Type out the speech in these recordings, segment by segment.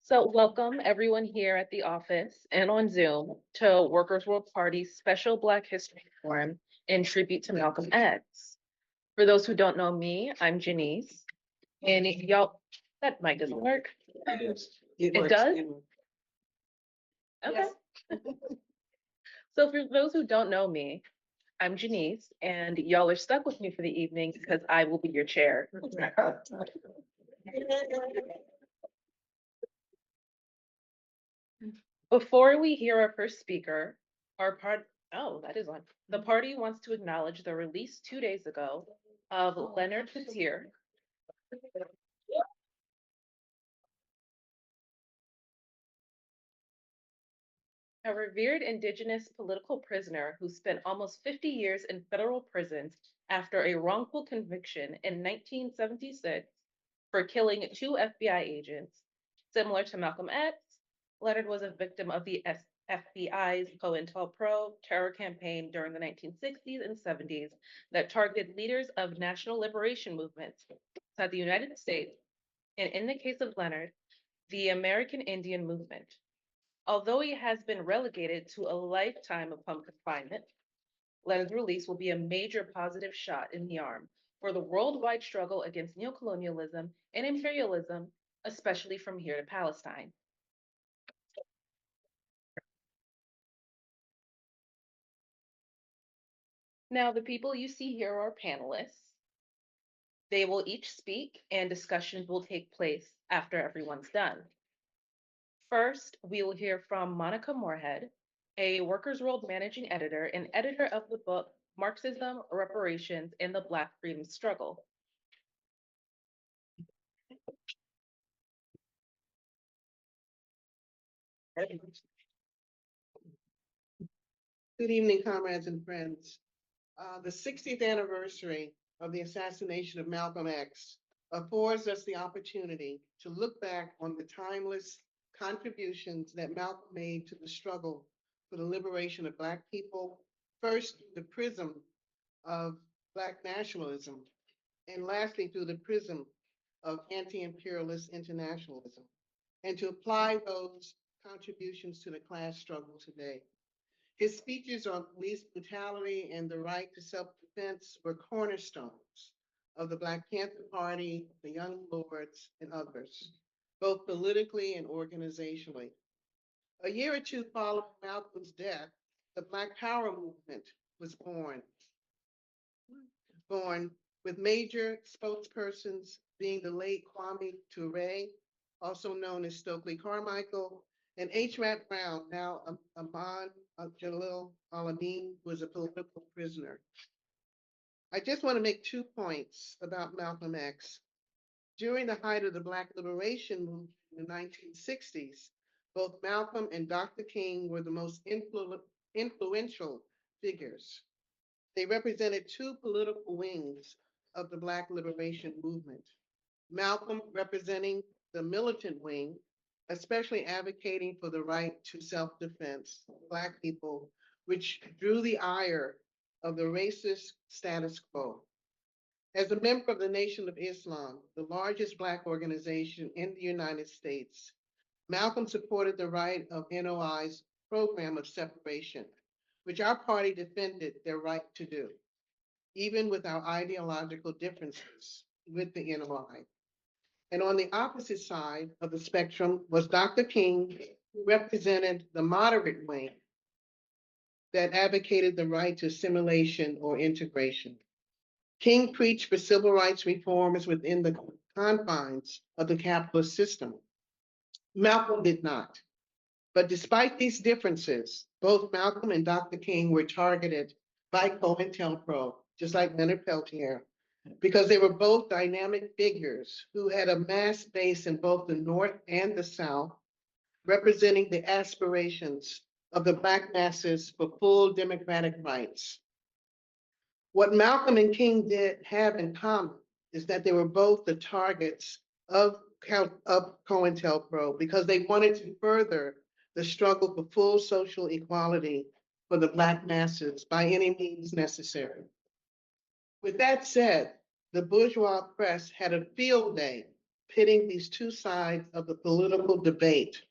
So welcome everyone here at the office and on Zoom to Workers' World Party's special Black History Forum in tribute to Malcolm X. For those who don't know me, I'm Janice. And y'all, that mic doesn't work. It does? Okay. So for those who don't know me, I'm Janice, and y'all are stuck with me for the evening because I will be your chair. Before we hear our first speaker, the party wants to acknowledge the release 2 days ago of Leonard Petier, a revered Indigenous political prisoner who spent almost 50 years in federal prisons after a wrongful conviction in 1976 for killing two FBI agents. Similar to Malcolm X, Leonard was a victim of the FBI's COINTELPRO terror campaign during the 1960s and 70s that targeted leaders of national liberation movements outside the United States, and in the case of Leonard, the American Indian movement. Although he has been relegated to a lifetime of home confinement, Leonard's release will be a major positive shot in the arm for the worldwide struggle against neocolonialism and imperialism, especially from here to Palestine. Now, the people you see here are panelists. They will each speak and discussions will take place after everyone's done. First, we will hear from Monica Moorehead, a Workers' World managing editor and editor of the book Marxism, Reparations, and the Black Freedom Struggle. Good evening, comrades and friends. The 60th anniversary of the assassination of Malcolm X affords us the opportunity to look back on the timeless contributions that Malcolm made to the struggle for the liberation of Black people, first through the prism of Black nationalism, and lastly through the prism of anti-imperialist internationalism, and to apply those contributions to the class struggle today. His speeches on police brutality and the right to self-defense were cornerstones of the Black Panther Party, the Young Lords, and others, both politically and organizationally. A year or two following Malcolm's death, the Black Power movement was born with major spokespersons being the late Kwame Ture, also known as Stokely Carmichael, and H. Rap Brown, now Aman Jalil Alamin, was a political prisoner. I just want to make 2 points about Malcolm X. During the height of the Black liberation movement in the 1960s, both Malcolm and Dr. King were the most influential figures. They represented two political wings of the Black liberation movement. Malcolm representing the militant wing, especially advocating for the right to self-defense of Black people, which drew the ire of the racist status quo. As a member of the Nation of Islam, the largest Black organization in the United States, Malcolm supported the right of NOI's program of separation, which our party defended their right to do, even with our ideological differences with the NOI. And on the opposite side of the spectrum was Dr. King, who represented the moderate wing that advocated the right to assimilation or integration. King preached for civil rights reforms within the confines of the capitalist system. Malcolm did not. But despite these differences, both Malcolm and Dr. King were targeted by COINTELPRO, just like Leonard Peltier, because they were both dynamic figures who had a mass base in both the North and the South, representing the aspirations of the Black masses for full democratic rights. What Malcolm and King did have in common is that they were both the targets of COINTELPRO because they wanted to further the struggle for full social equality for the Black masses by any means necessary. With that said, the bourgeois press had a field day pitting these two sides of the political debate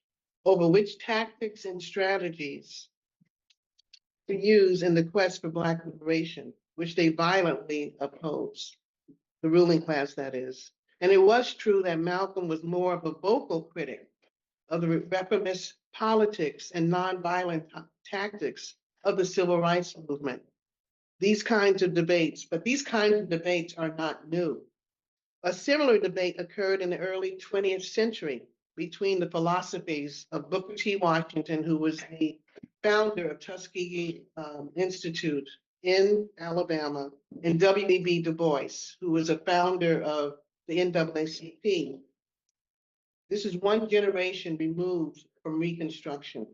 over which tactics and strategies to use in the quest for Black liberation, which they violently oppose, the ruling class, that is. And it was true that Malcolm was more of a vocal critic of the reformist politics and nonviolent tactics of the civil rights movement. These kinds of debates are not new. A similar debate occurred in the early 20th century between the philosophies of Booker T. Washington, who was the founder of Tuskegee Institute in Alabama, and W.E.B. Du Bois, who was a founder of the NAACP. This is one generation removed from Reconstruction.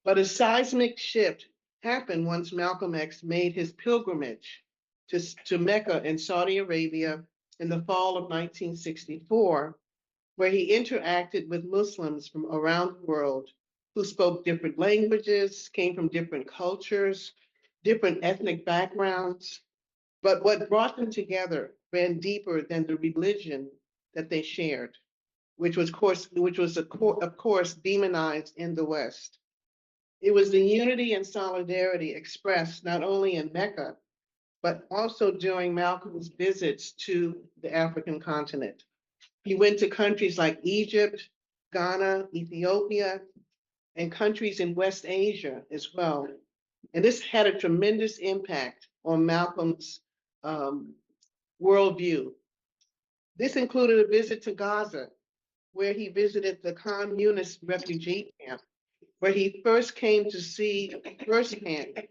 But a seismic shift happened once Malcolm X made his pilgrimage to Mecca in Saudi Arabia in the fall of 1964, where he interacted with Muslims from around the world who spoke different languages, came from different cultures, different ethnic backgrounds. But what brought them together ran deeper than the religion that they shared, which was of course demonized in the West. It was the unity and solidarity expressed not only in Mecca, but also during Malcolm's visits to the African continent. He went to countries like Egypt, Ghana, Ethiopia, and countries in West Asia as well. And this had a tremendous impact on Malcolm's worldview. This included a visit to Gaza, where he visited the communist refugee camp, where he first came to see firsthand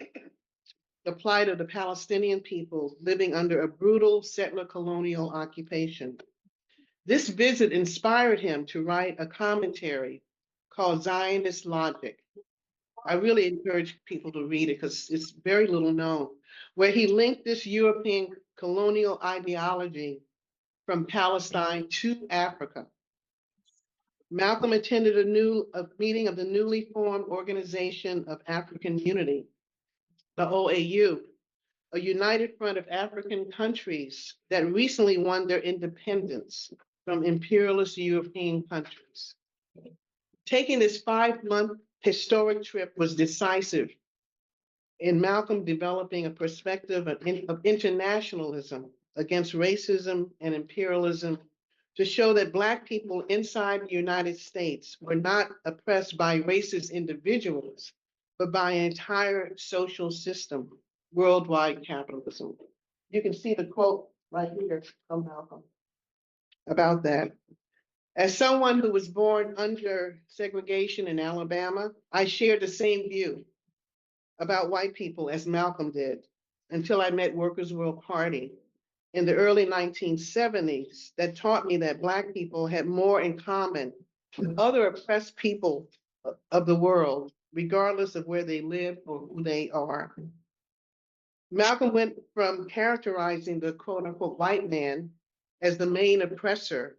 the plight of the Palestinian people living under a brutal settler colonial occupation. This visit inspired him to write a commentary called Zionist Logic. I really encourage people to read it because it's very little known, where he linked this European colonial ideology from Palestine to Africa. Malcolm attended a meeting of the newly formed Organization of African Unity, the OAU, a united front of African countries that recently won their independence from imperialist European countries. Taking this 5-month historic trip was decisive in Malcolm developing a perspective of internationalism against racism and imperialism to show that Black people inside the United States were not oppressed by racist individuals, but by an entire social system, worldwide capitalism. You can see the quote right here from Malcolm about that. As someone who was born under segregation in Alabama, I shared the same view about white people as Malcolm did until I met Workers' World Party in the early 1970s that taught me that Black people had more in common with other oppressed people of the world, regardless of where they live or who they are. Malcolm went from characterizing the quote unquote white man as the main oppressor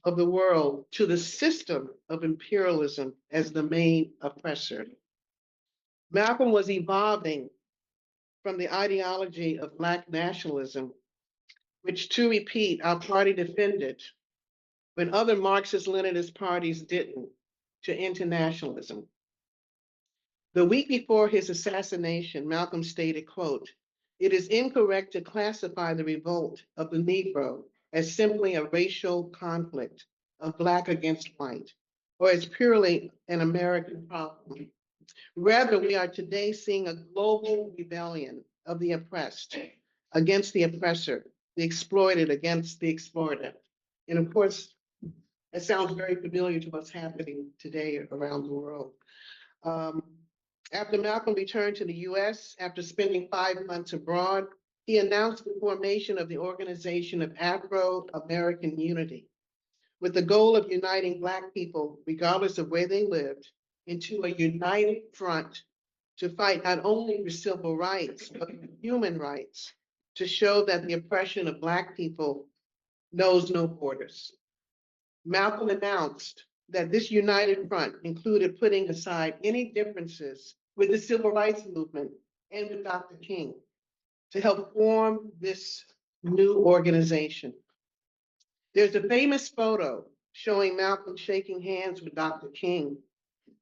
of the world to the system of imperialism as the main oppressor. Malcolm was evolving from the ideology of Black nationalism, which, to repeat, our party defended when other Marxist-Leninist parties didn't, to internationalism. The week before his assassination, Malcolm stated, quote, "It is incorrect to classify the revolt of the Negro as simply a racial conflict of Black against white, or as purely an American problem. Rather, we are today seeing a global rebellion of the oppressed against the oppressor, the exploited against the exploited." And of course, it sounds very familiar to what's happening today around the world. After Malcolm returned to the US, after spending 5 months abroad, he announced the formation of the Organization of Afro-American Unity, with the goal of uniting Black people, regardless of where they lived, into a united front to fight not only for civil rights, but for human rights, to show that the oppression of Black people knows no borders. Malcolm announced that this united front included putting aside any differences with the civil rights movement and with Dr. King to help form this new organization. There's a famous photo showing Malcolm shaking hands with Dr. King,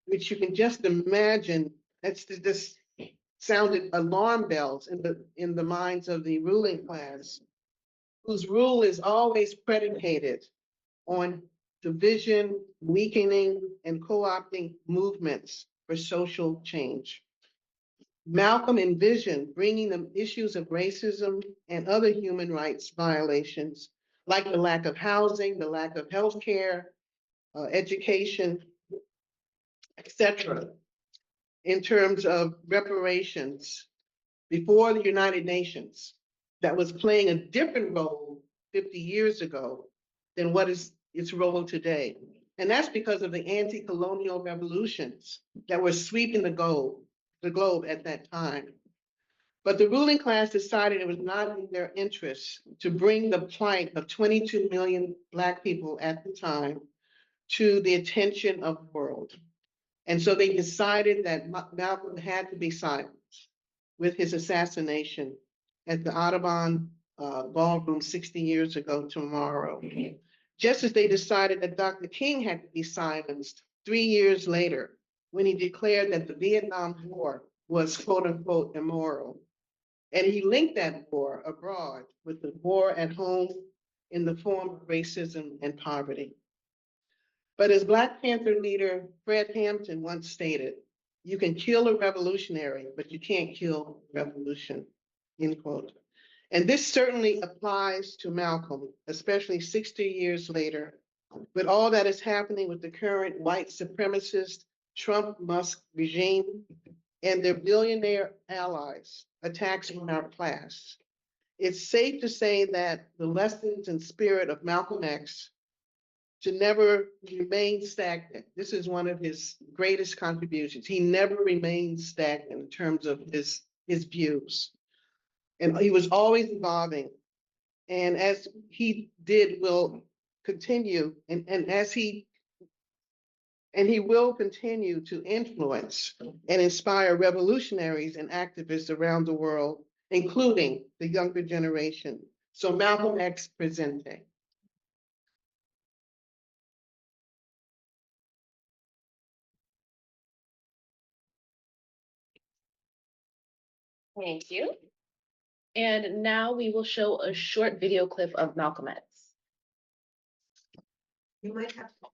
which you can just imagine. This sounded alarm bells in the minds of the ruling class, whose rule is always predicated on division, weakening, and co-opting movements for social change. Malcolm envisioned bringing the issues of racism and other human rights violations, like the lack of housing, the lack of health care, education, etc., in terms of reparations before the United Nations, that was playing a different role 50 years ago than what is its role today. And that's because of the anti-colonial revolutions that were sweeping the globe at that time. But the ruling class decided it was not in their interest to bring the plight of 22 million Black people at the time to the attention of the world. And so they decided that Malcolm had to be silenced with his assassination at the Audubon ballroom 60 years ago tomorrow. Just as they decided that Dr. King had to be silenced 3 years later when he declared that the Vietnam War was quote unquote immoral. And he linked that war abroad with the war at home in the form of racism and poverty. But as Black Panther leader Fred Hampton once stated, you can kill a revolutionary, but you can't kill revolution, end quote. And this certainly applies to Malcolm, especially 60 years later, with all that is happening with the current white supremacist Trump-Musk regime and their billionaire allies attacking our class. It's safe to say that the lessons and spirit of Malcolm X to never remain stagnant. This is one of his greatest contributions. He never remained stagnant in terms of his views. And he was always evolving. And as he did, will continue, and he will continue to influence and inspire revolutionaries and activists around the world, including the younger generation. So Malcolm X presente. Thank you. And now we will show a short video clip of Malcolm X. You might have to.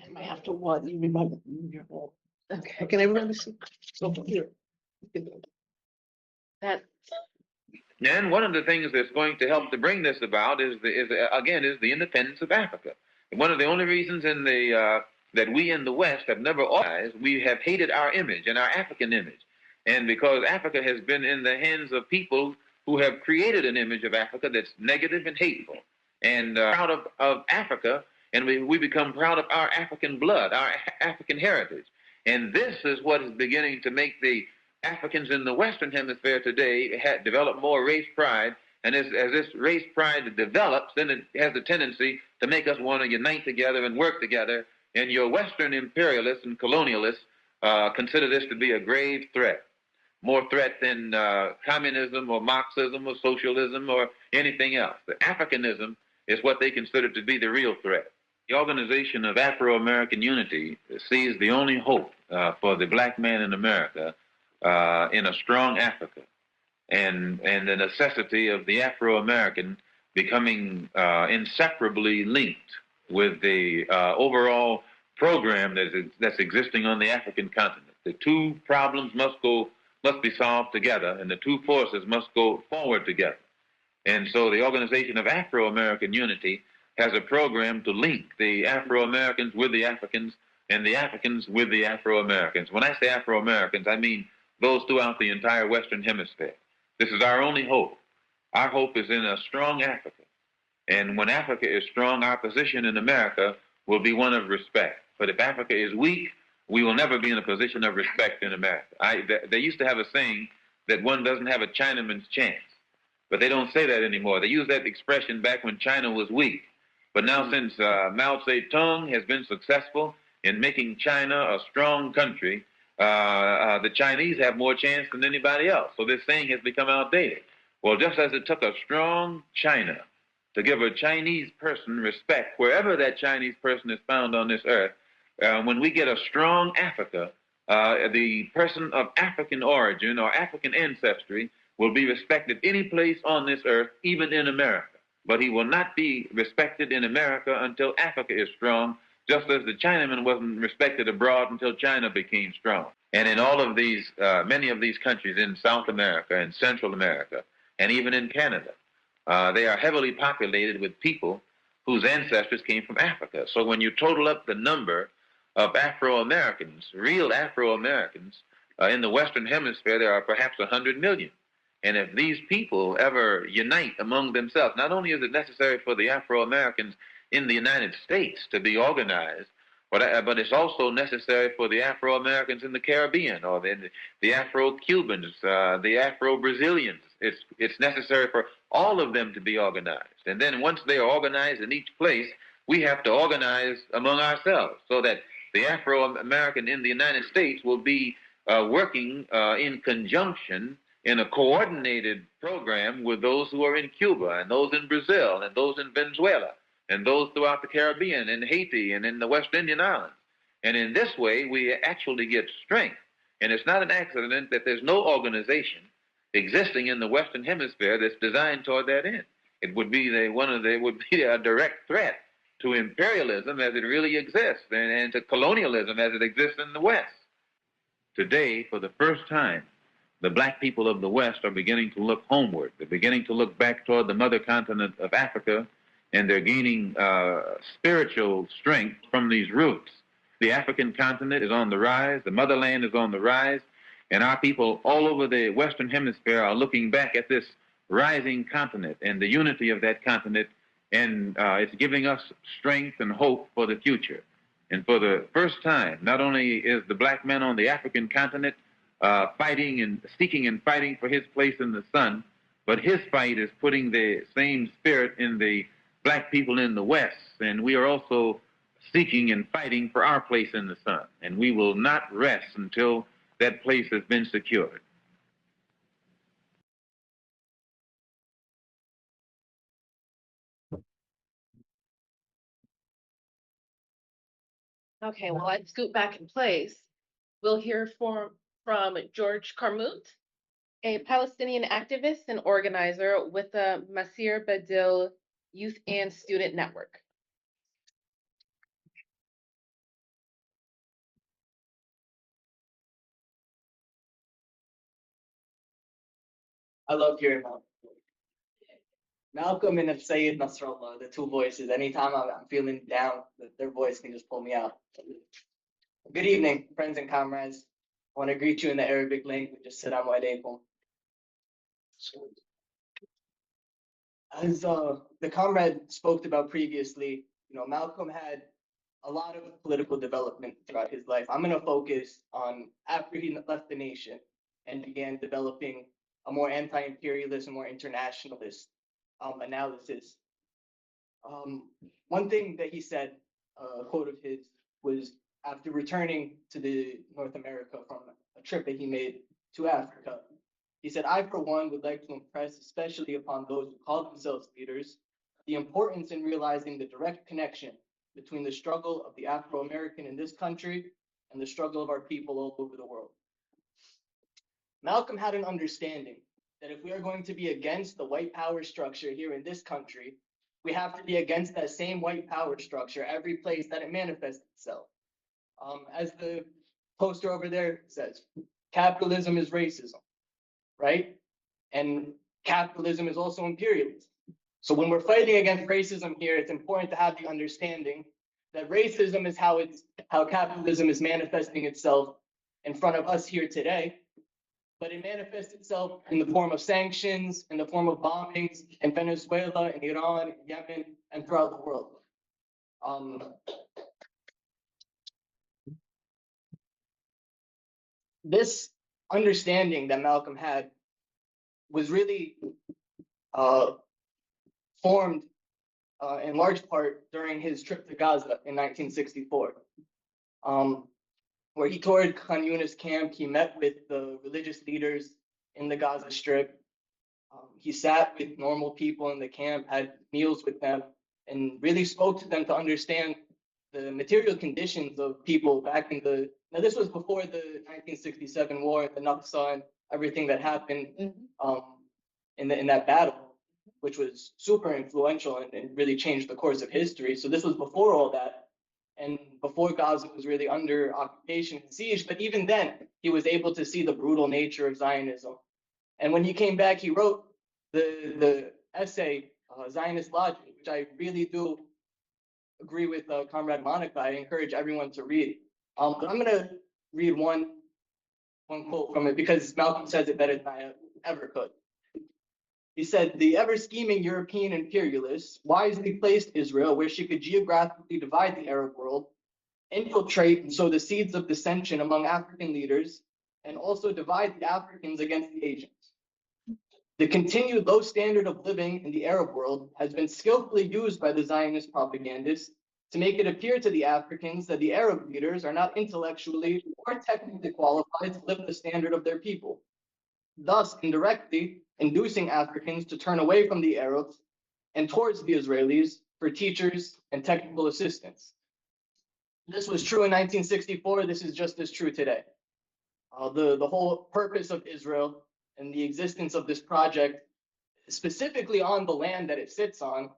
I might have to what? You remember your whole. Okay. Can everybody see? So here. That And one of the things that's going to help to bring this about is the independence of Africa. One of the only reasons that we in the West have never organized, we have hated our image and our African image. And because Africa has been in the hands of people who have created an image of Africa that's negative and hateful. And proud of Africa, and we become proud of our African blood, our African heritage. And this is what is beginning to make the Africans in the Western Hemisphere today develop more race pride. And as this race pride develops, then it has a tendency to make us want to unite together and work together. And your Western imperialists and colonialists consider this to be a grave threat, more threat than communism or Marxism or socialism or anything else. The Africanism is what they consider to be the real threat. The Organization of Afro-American Unity sees the only hope for the black man in America in a strong Africa, and the necessity of the Afro-American becoming inseparably linked with the overall program that's existing on the African continent. The two problems must be solved together, and the two forces must go forward together. And so the Organization of Afro-American Unity has a program to link the Afro-Americans with the Africans and the Africans with the Afro-Americans. When I say Afro-Americans, I mean those throughout the entire Western Hemisphere. This is our only hope. Our hope is in a strong Africa. And when Africa is strong, our position in America will be one of respect. But if Africa is weak, we will never be in a position of respect in America. They used to have a saying that one doesn't have a Chinaman's chance. But they don't say that anymore. They use that expression back when China was weak. But now since Mao Zedong has been successful in making China a strong country, the Chinese have more chance than anybody else. So this saying has become outdated. Well, just as it took a strong China to give a Chinese person respect wherever that Chinese person is found on this earth. When we get a strong Africa, the person of African origin or African ancestry will be respected any place on this earth, even in America. But he will not be respected in America until Africa is strong, just as the Chinaman wasn't respected abroad until China became strong. And in all of these, many of these countries in South America and Central America, and even in Canada, they are heavily populated with people whose ancestors came from Africa. So when you total up the number of Afro-Americans, real Afro-Americans, in the Western Hemisphere, there are perhaps 100 million. And if these people ever unite among themselves, not only is it necessary for the Afro-Americans in the United States to be organized, but it's also necessary for the Afro-Americans in the Caribbean, or the Afro-Cubans, the Afro-Brazilians. It's necessary for all of them to be organized. And then once they are organized in each place, we have to organize among ourselves so that the Afro-American in the United States will be working in conjunction in a coordinated program with those who are in Cuba and those in Brazil and those in Venezuela and those throughout the Caribbean and Haiti and in the West Indian Islands. And in this way, we actually get strength. And it's not an accident that there's no organization existing in the Western Hemisphere that's designed toward that end. It would be a direct threat to imperialism as it really exists and to colonialism as it exists in the West. Today, for the first time, the black people of the West are beginning to look homeward. They're beginning to look back toward the mother continent of Africa, and they're gaining spiritual strength from these roots. The African continent is on the rise, the motherland is on the rise, and our people all over the Western Hemisphere are looking back at this rising continent and the unity of that continent, and it's giving us strength and hope for the future. And for the first time, not only is the black man on the African continent fighting and seeking and fighting for his place in the sun, but his fight is putting the same spirit in the black people in the West, and we are also seeking and fighting for our place in the sun, and we will not rest until that place has been secured. Okay, well, I'd scoot back in place. We'll hear from George Qarmout, a Palestinian activist and organizer with the Masar Badil Youth and Student Network. I love hearing Malcolm and Sayed Nasrallah, the two voices. Anytime I'm feeling down, their voice can just pull me out. Good evening, friends and comrades. I want to greet you in the Arabic language. Assalamu alaikum. As the comrade spoke about previously, Malcolm had a lot of political development throughout his life. I'm going to focus on after he left the nation and began developing a more anti-imperialist and more internationalist analysis. One thing that he said, a quote of his, was after returning to North America from a trip that he made to Africa, he said, "I, for one, would like to impress, especially upon those who call themselves leaders, the importance in realizing the direct connection between the struggle of the Afro-American in this country and the struggle of our people all over the world." Malcolm had an understanding that if we are going to be against the white power structure here in this country, we have to be against that same white power structure every place that it manifests itself. As the poster over there says, capitalism is racism, right? And capitalism is also imperialism. So when we're fighting against racism here, it's important to have the understanding that racism is how capitalism is manifesting itself in front of us here today, but it manifests itself in the form of sanctions, in the form of bombings in Venezuela, in Iran, Yemen, and throughout the world. This understanding that Malcolm had was really formed in large part during his trip to Gaza in 1964, where he toured Khan Yunis camp. He met with the religious leaders in the Gaza Strip. He sat with normal people in the camp, had meals with them, and really spoke to them to understand the material conditions of people back in the. Now, this was before the 1967 war, the Nakba, and everything that happened in that battle, which was super influential and really changed the course of history. So this was before all that, and before Gaza was really under occupation and siege. But even then, he was able to see the brutal nature of Zionism. And when he came back, he wrote the essay Zionist Logic, which I really do agree with Comrade Monica. I encourage everyone to read. But I'm gonna read one quote from it because Malcolm says it better than I ever could. He said, "The ever-scheming European imperialists wisely placed Israel where she could geographically divide the Arab world, infiltrate and sow the seeds of dissension among African leaders, and also divide the Africans against the Asians. The continued low standard of living in the Arab world has been skillfully used by the Zionist propagandists to make it appear to the Africans that the Arab leaders are not intellectually or technically qualified to lift the standard of their people, thus indirectly inducing Africans to turn away from the Arabs and towards the Israelis for teachers and technical assistance." This was true in 1964. This is just as true today. The whole purpose of Israel and the existence of this project, specifically on the land that it sits on,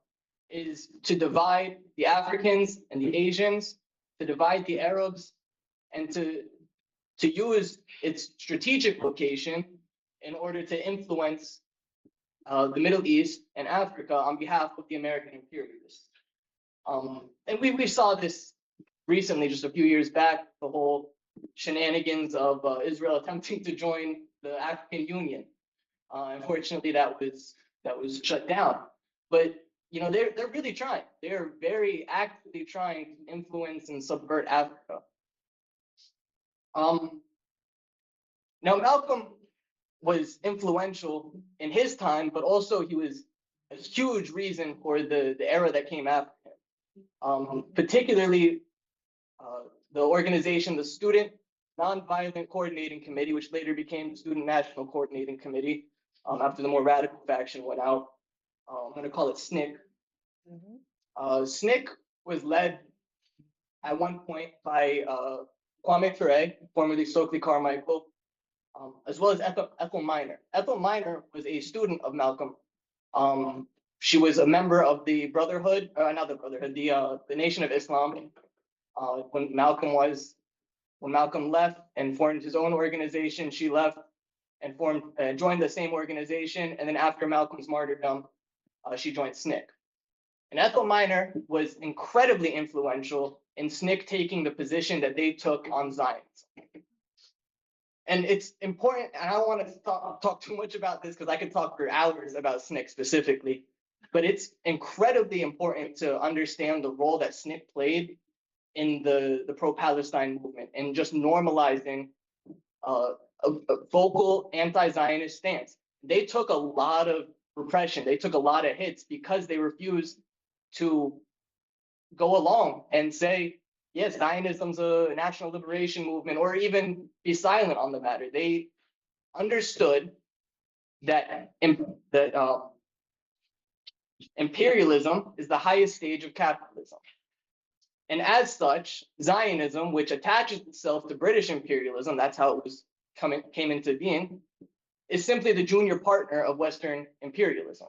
is to divide the Africans and the Asians, to divide the Arabs, and to use its strategic location in order to influence the Middle East and Africa on behalf of the American imperialists. And we saw this recently, just a few years back, the whole shenanigans of Israel attempting to join the African Union. Unfortunately, that was shut down. But they're really trying. They're very actively trying to influence and subvert Africa. Now, Malcolm was influential in his time, but also he was a huge reason for the era that came after him. Particularly the organization, the Student Nonviolent Coordinating Committee, which later became the Student National Coordinating Committee after the more radical faction went out. I'm going to call it SNCC. SNCC was led at one point by Qarmout, formerly Stokely Carmichael, as well as Ethel Minor. Ethel Minor was a student of Malcolm. She was a member of the Brotherhood, not the Brotherhood, the Nation of Islam. When Malcolm left and formed his own organization, she left and joined the same organization. And then after Malcolm's martyrdom, she joined SNCC. And Ethel Minor was incredibly influential in SNCC taking the position that they took on Zionism. And it's important, and I don't want to talk too much about this because I could talk for hours about SNCC specifically, but it's incredibly important to understand the role that SNCC played in the pro-Palestine movement and just normalizing a vocal anti-Zionist stance. They took a lot of repression. They took a lot of hits because they refused to go along and say, yes, Zionism's a national liberation movement, or even be silent on the matter. They understood that imperialism is the highest stage of capitalism. And as such, Zionism, which attaches itself to British imperialism, that's how it came into being, is simply the junior partner of Western imperialism.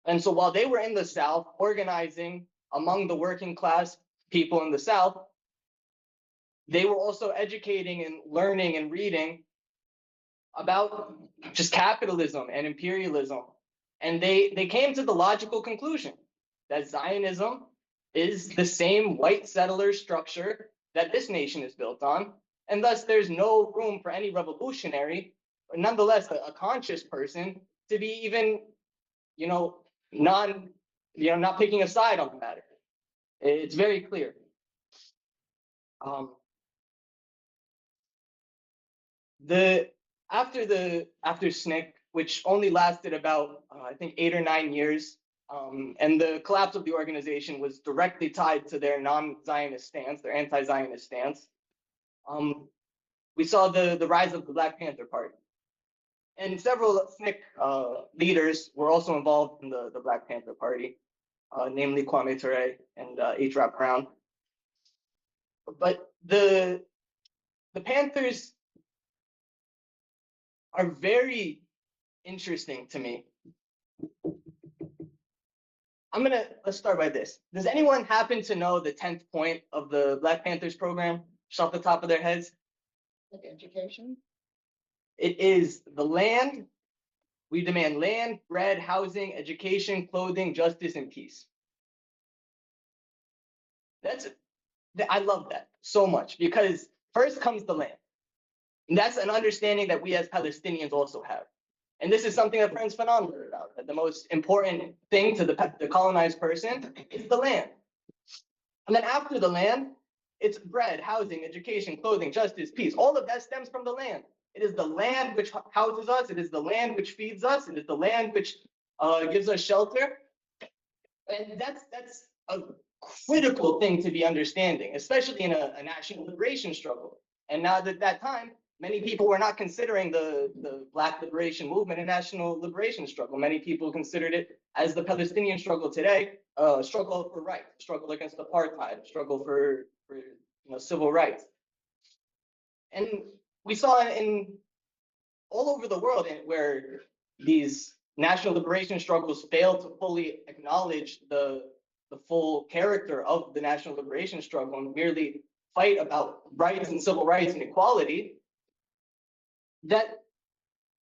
And so while they were in the South organizing among the working class people in the South, they were also educating and learning and reading about just capitalism and imperialism. And they came to the logical conclusion that Zionism is the same white settler structure that this nation is built on. And thus there's no room for any revolutionary, but nonetheless a conscious person to be even, not picking a side on the matter. It's very clear. After SNCC, which only lasted about I think 8 or 9 years, and the collapse of the organization was directly tied to their non-Zionist stance, their anti-Zionist stance. We saw the rise of the Black Panther Party. And several ethnic leaders were also involved in the Black Panther Party, namely Kwame and H. Rap Brown. But the Panthers are very interesting to me. Let's start by this. Does anyone happen to know the 10th point of the Black Panthers program, just off the top of their heads? Like education? It is the land. We demand land, bread, housing, education, clothing, justice, and peace. I love that so much because first comes the land. And that's an understanding that we as Palestinians also have. And this is something that Frantz Fanon wrote about, that the most important thing to the colonized person is the land. And then after the land, it's bread, housing, education, clothing, justice, peace. All of that stems from the land. It is the land which houses us. It is the land which feeds us. It is the land which gives us shelter. And that's a critical thing to be understanding, especially in a national liberation struggle. And now at that time, many people were not considering the Black liberation movement a national liberation struggle. Many people considered it as the Palestinian struggle today, a struggle for rights, a struggle against apartheid, a struggle for civil rights. And we saw in all over the world where these national liberation struggles failed to fully acknowledge the full character of the national liberation struggle and merely fight about rights and civil rights and equality, that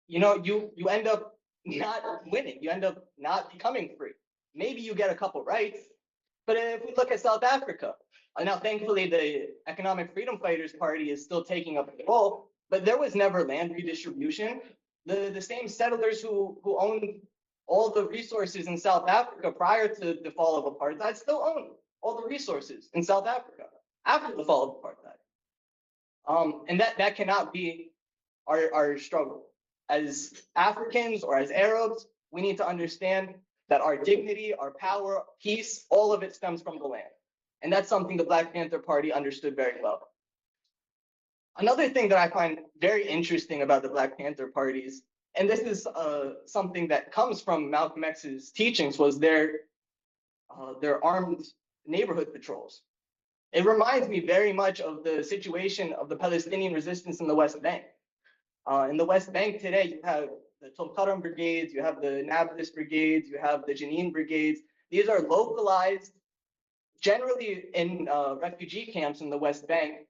you end up not winning. You end up not becoming free. Maybe you get a couple rights, but if we look at South Africa, now thankfully the Economic Freedom Fighters Party is still taking up the role, but there was never land redistribution. The same settlers who owned all the resources in South Africa prior to the fall of apartheid still own all the resources in South Africa after the fall of apartheid. And that cannot be our struggle. As Africans or as Arabs, we need to understand that our dignity, our power, peace, all of it stems from the land. And that's something the Black Panther Party understood very well. Another thing that I find very interesting about the Black Panther parties, and this is something that comes from Malcolm X's teachings, was their armed neighborhood patrols. It reminds me very much of the situation of the Palestinian resistance in the West Bank. In the West Bank today, you have the Tulkarm brigades, you have the Nablus brigades, you have the Jenin brigades. These are localized, generally in refugee camps in the West Bank,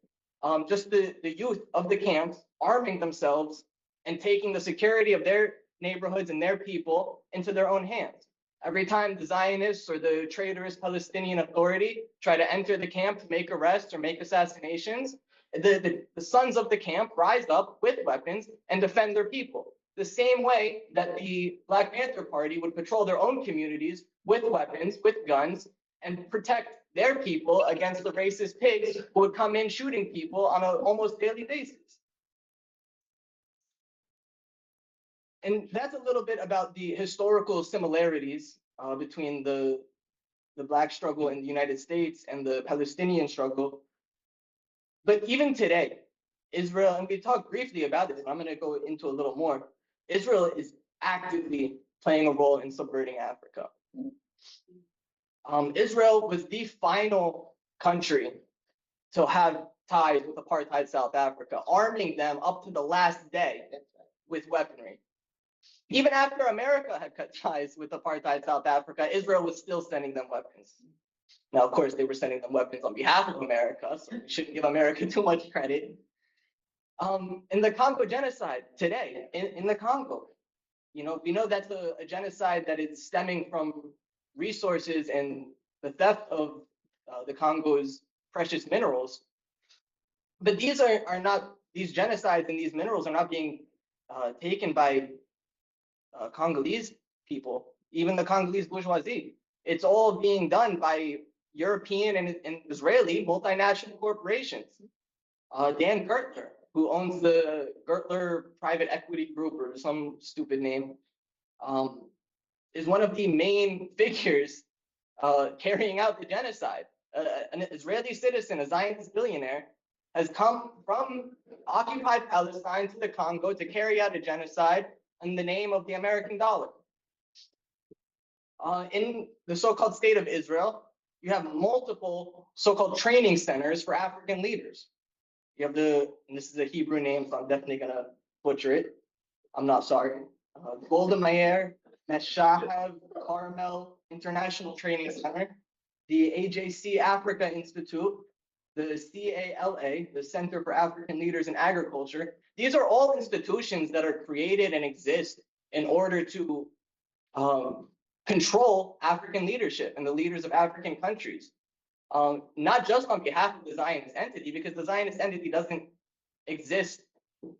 just the youth of the camps arming themselves and taking the security of their neighborhoods and their people into their own hands. Every time the Zionists or the traitorous Palestinian Authority try to enter the camp to make arrests or make assassinations, the sons of the camp rise up with weapons and defend their people. The same way that the Black Panther Party would patrol their own communities with weapons, with guns, and protect their people against the racist pigs who would come in shooting people on an almost daily basis. And that's a little bit about the historical similarities between the Black struggle in the United States and the Palestinian struggle. But even today, Israel, and we talked briefly about this, and I'm going to go into a little more, Israel is actively playing a role in subverting Africa. Israel was the final country to have ties with apartheid South Africa, arming them up to the last day with weaponry. Even after America had cut ties with apartheid South Africa, Israel was still sending them weapons. Now, of course, they were sending them weapons on behalf of America, so we shouldn't give America too much credit. In the Congo genocide today, in the Congo, we know that's a genocide that is stemming from resources and the theft of the Congo's precious minerals. But these are not, these genocides and these minerals are not being taken by Congolese people, even the Congolese bourgeoisie. It's all being done by European and Israeli multinational corporations. Dan Gertler, who owns the Gertler Private Equity Group or some stupid name, is one of the main figures carrying out the genocide. An Israeli citizen, a Zionist billionaire, has come from occupied Palestine to the Congo to carry out a genocide in the name of the American dollar. In the so-called state of Israel, you have multiple so-called training centers for African leaders. You have and this is a Hebrew name, so I'm definitely gonna butcher it. I'm not sorry. Golda Meir, Meshahav, Carmel International Training Center, the AJC Africa Institute, the CALA, the Center for African Leaders in Agriculture. These are all institutions that are created and exist in order to control African leadership and the leaders of African countries. Not just on behalf of the Zionist entity, because the Zionist entity doesn't exist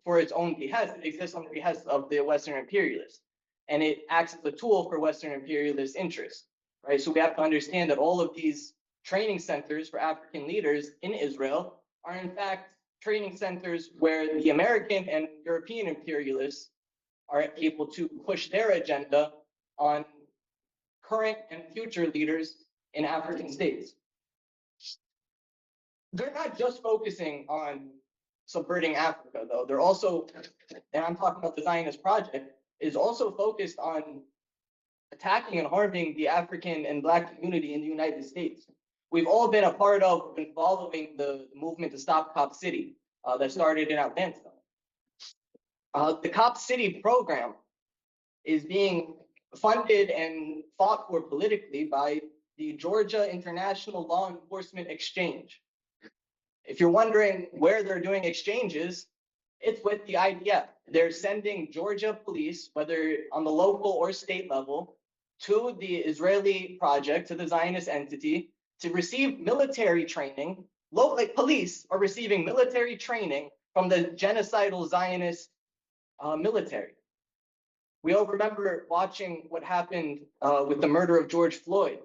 for its own behest. It exists on the behest of the Western imperialists, and it acts as a tool for Western imperialist interests, right? So we have to understand that all of these training centers for African leaders in Israel are in fact training centers where the American and European imperialists are able to push their agenda on current and future leaders in African states. They're not just focusing on subverting Africa, though. They're also, and I'm talking about the Zionist project, is also focused on attacking and harming the African and Black community in the United States. We've all been a part of and following the movement to stop Cop City that started in Atlanta. The Cop City program is being funded and fought for politically by the Georgia International Law Enforcement Exchange. If you're wondering where they're doing exchanges, it's with the IDF. They're sending Georgia police, whether on the local or state level, to the Israeli project, to the Zionist entity, to receive military training. Like police are receiving military training from the genocidal Zionist military. We all remember watching what happened with the murder of George Floyd.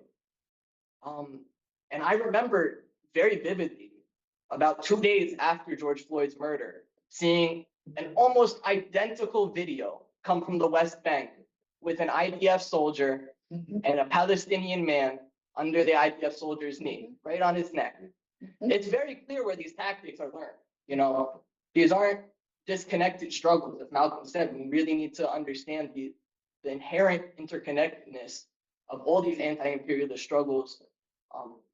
And I remember very vividly, about 2 days after George Floyd's murder, seeing an almost identical video come from the West Bank with an IDF soldier and a Palestinian man under the IDF soldier's knee, right on his neck. It's very clear where these tactics are learned. You know, these aren't disconnected struggles. As Malcolm said, we really need to understand the inherent interconnectedness of all these anti-imperialist struggles,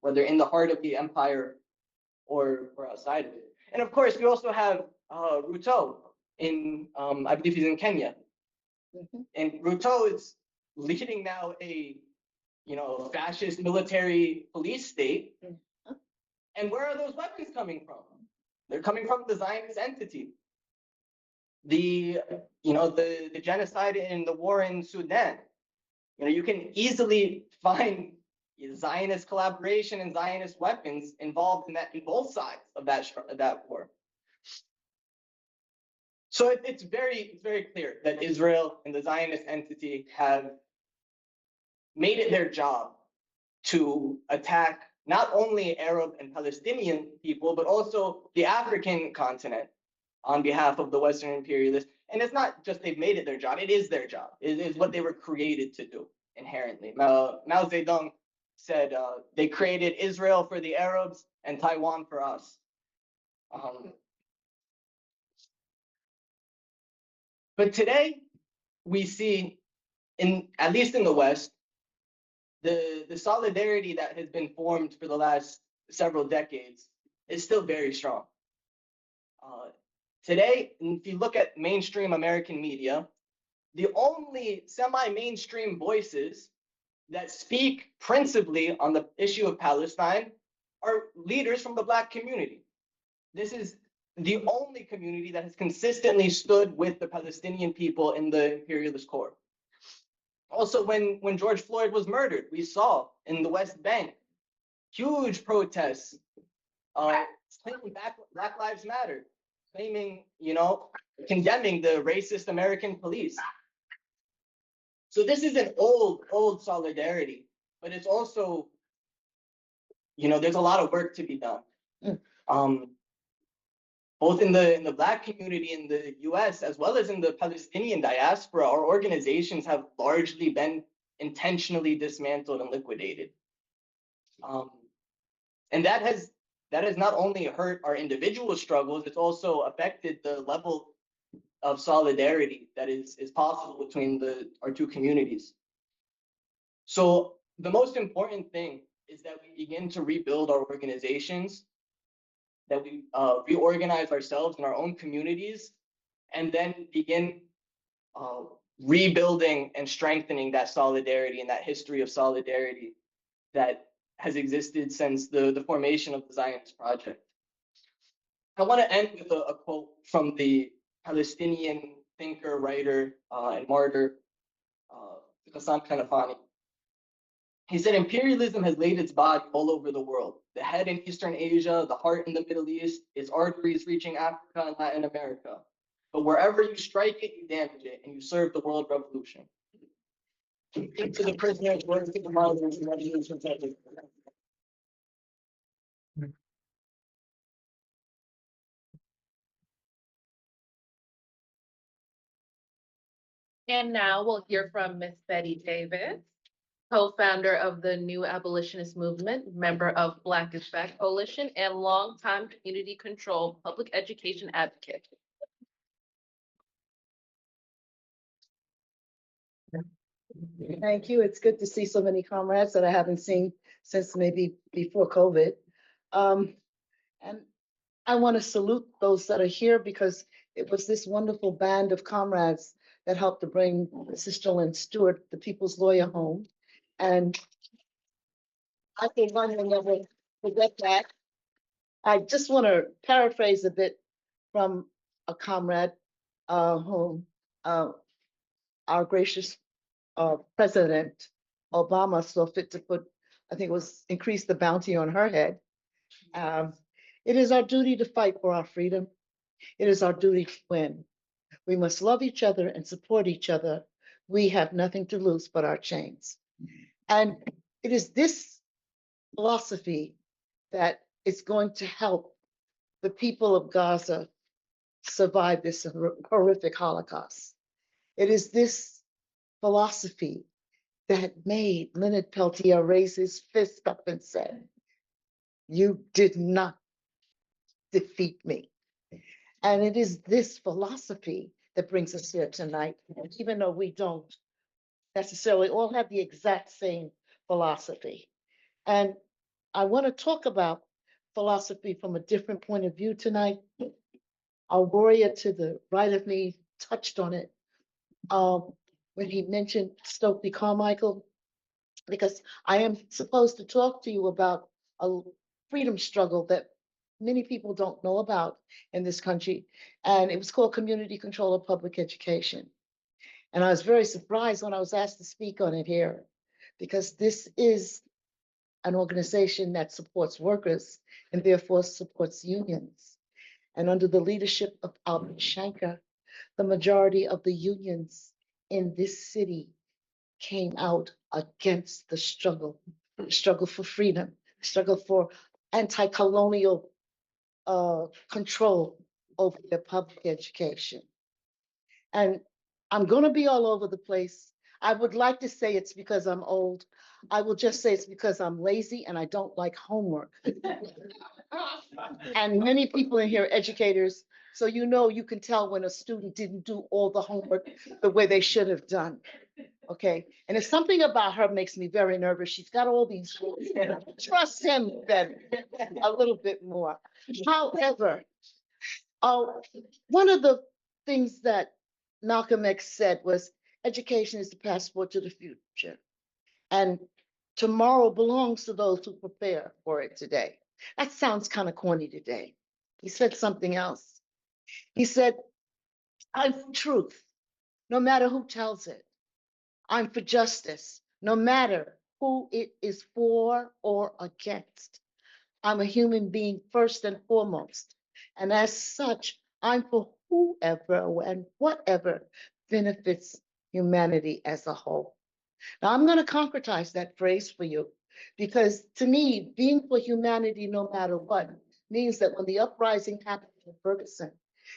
whether in the heart of the empire or outside of it. And of course, we also have Ruto in, I believe he's in Kenya. And Ruto is leading now a, fascist military police state. And where are those weapons coming from? They're coming from the Zionist entity. The genocide in the war in Sudan. You can easily find Zionist collaboration and Zionist weapons involved in both sides of that war. So it's very clear that Israel and the Zionist entity have made it their job to attack not only Arab and Palestinian people, but also the African continent on behalf of the Western imperialists. And it's not just they've made it their job, it is their job. It is what they were created to do inherently. Mao Zedong said they created Israel for the Arabs and Taiwan for us. But today we see, at least in the West, the solidarity that has been formed for the last several decades is still very strong. Today, if you look at mainstream American media, the only semi-mainstream voices that speak principally on the issue of Palestine are leaders from the Black community. This is the only community that has consistently stood with the Palestinian people in the imperialist core. Also, when George Floyd was murdered, we saw in the West Bank huge protests claiming Black Lives Matter, claiming, condemning the racist American police. So this is an old solidarity, but it's also, there's a lot of work to be done. Both in the Black community in the US, as well as in the Palestinian diaspora, our organizations have largely been intentionally dismantled and liquidated. And that has not only hurt our individual struggles, it's also affected the level of solidarity that is possible between our two communities. So the most important thing is that we begin to rebuild our organizations, that we reorganize ourselves in our own communities, and then begin rebuilding and strengthening that solidarity and that history of solidarity that has existed since the formation of the Zionist Project. I want to end with a quote from the Palestinian thinker, writer, and martyr, Ghassan Kanafani. He said, imperialism has laid its body all over the world. The head in Eastern Asia, the heart in the Middle East, its arteries reaching Africa and Latin America. But wherever you strike it, you damage it, and you serve the world revolution. To the prisoners, words to the martyrs, and revolutions. And now we'll hear from Miss Betty Davis, co-founder of the New Abolitionist Movement, member of Black is Back Coalition, and longtime community control public education advocate. Thank you. It's good to see so many comrades that I haven't seen since maybe before COVID. And I want to salute those that are here because it was this wonderful band of comrades that helped to bring Sister Lynn Stewart, the people's lawyer, home. And I think one will never forget that. I just want to paraphrase a bit from a comrade whom our gracious President Obama saw fit to put, I think it was increase the bounty on her head. It is our duty to fight for our freedom. It is our duty to win. We must love each other and support each other. We have nothing to lose but our chains. And it is this philosophy that is going to help the people of Gaza survive this horrific Holocaust. It is this philosophy that made Leonard Peltier raise his fist up and said, "You did not defeat me." And it is this philosophy that brings us here tonight, even though we don't necessarily all have the exact same philosophy. And I want to talk about philosophy from a different point of view tonight. Our warrior to the right of me touched on it when he mentioned Stokely Carmichael, because I am supposed to talk to you about a freedom struggle that many people don't know about in this country. And it was called Community Control of Public Education. And I was very surprised when I was asked to speak on it here, because this is an organization that supports workers and therefore supports unions. And under the leadership of Albert Shanker, the majority of the unions in this city came out against the struggle for freedom, struggle for anti-colonial control over their public education. And I'm going to be all over the place. I would like to say it's because I'm old. I will just say it's because I'm lazy and I don't like homework. And many people in here are educators, so you know you can tell when a student didn't do all the homework the way they should have done. Okay, and it's something about her makes me very nervous. She's got all these rules. Trust him then a little bit more. However, one of the things that Malcolm X said was education is the passport to the future. And tomorrow belongs to those who prepare for it today. That sounds kind of corny today. He said something else. He said, I'm for truth, no matter who tells it. I'm for justice, no matter who it is for or against. I'm a human being first and foremost. And as such, I'm for whoever and whatever benefits humanity as a whole. Now, I'm going to concretize that phrase for you, because to me, being for humanity no matter what means that when the uprising happened in Ferguson,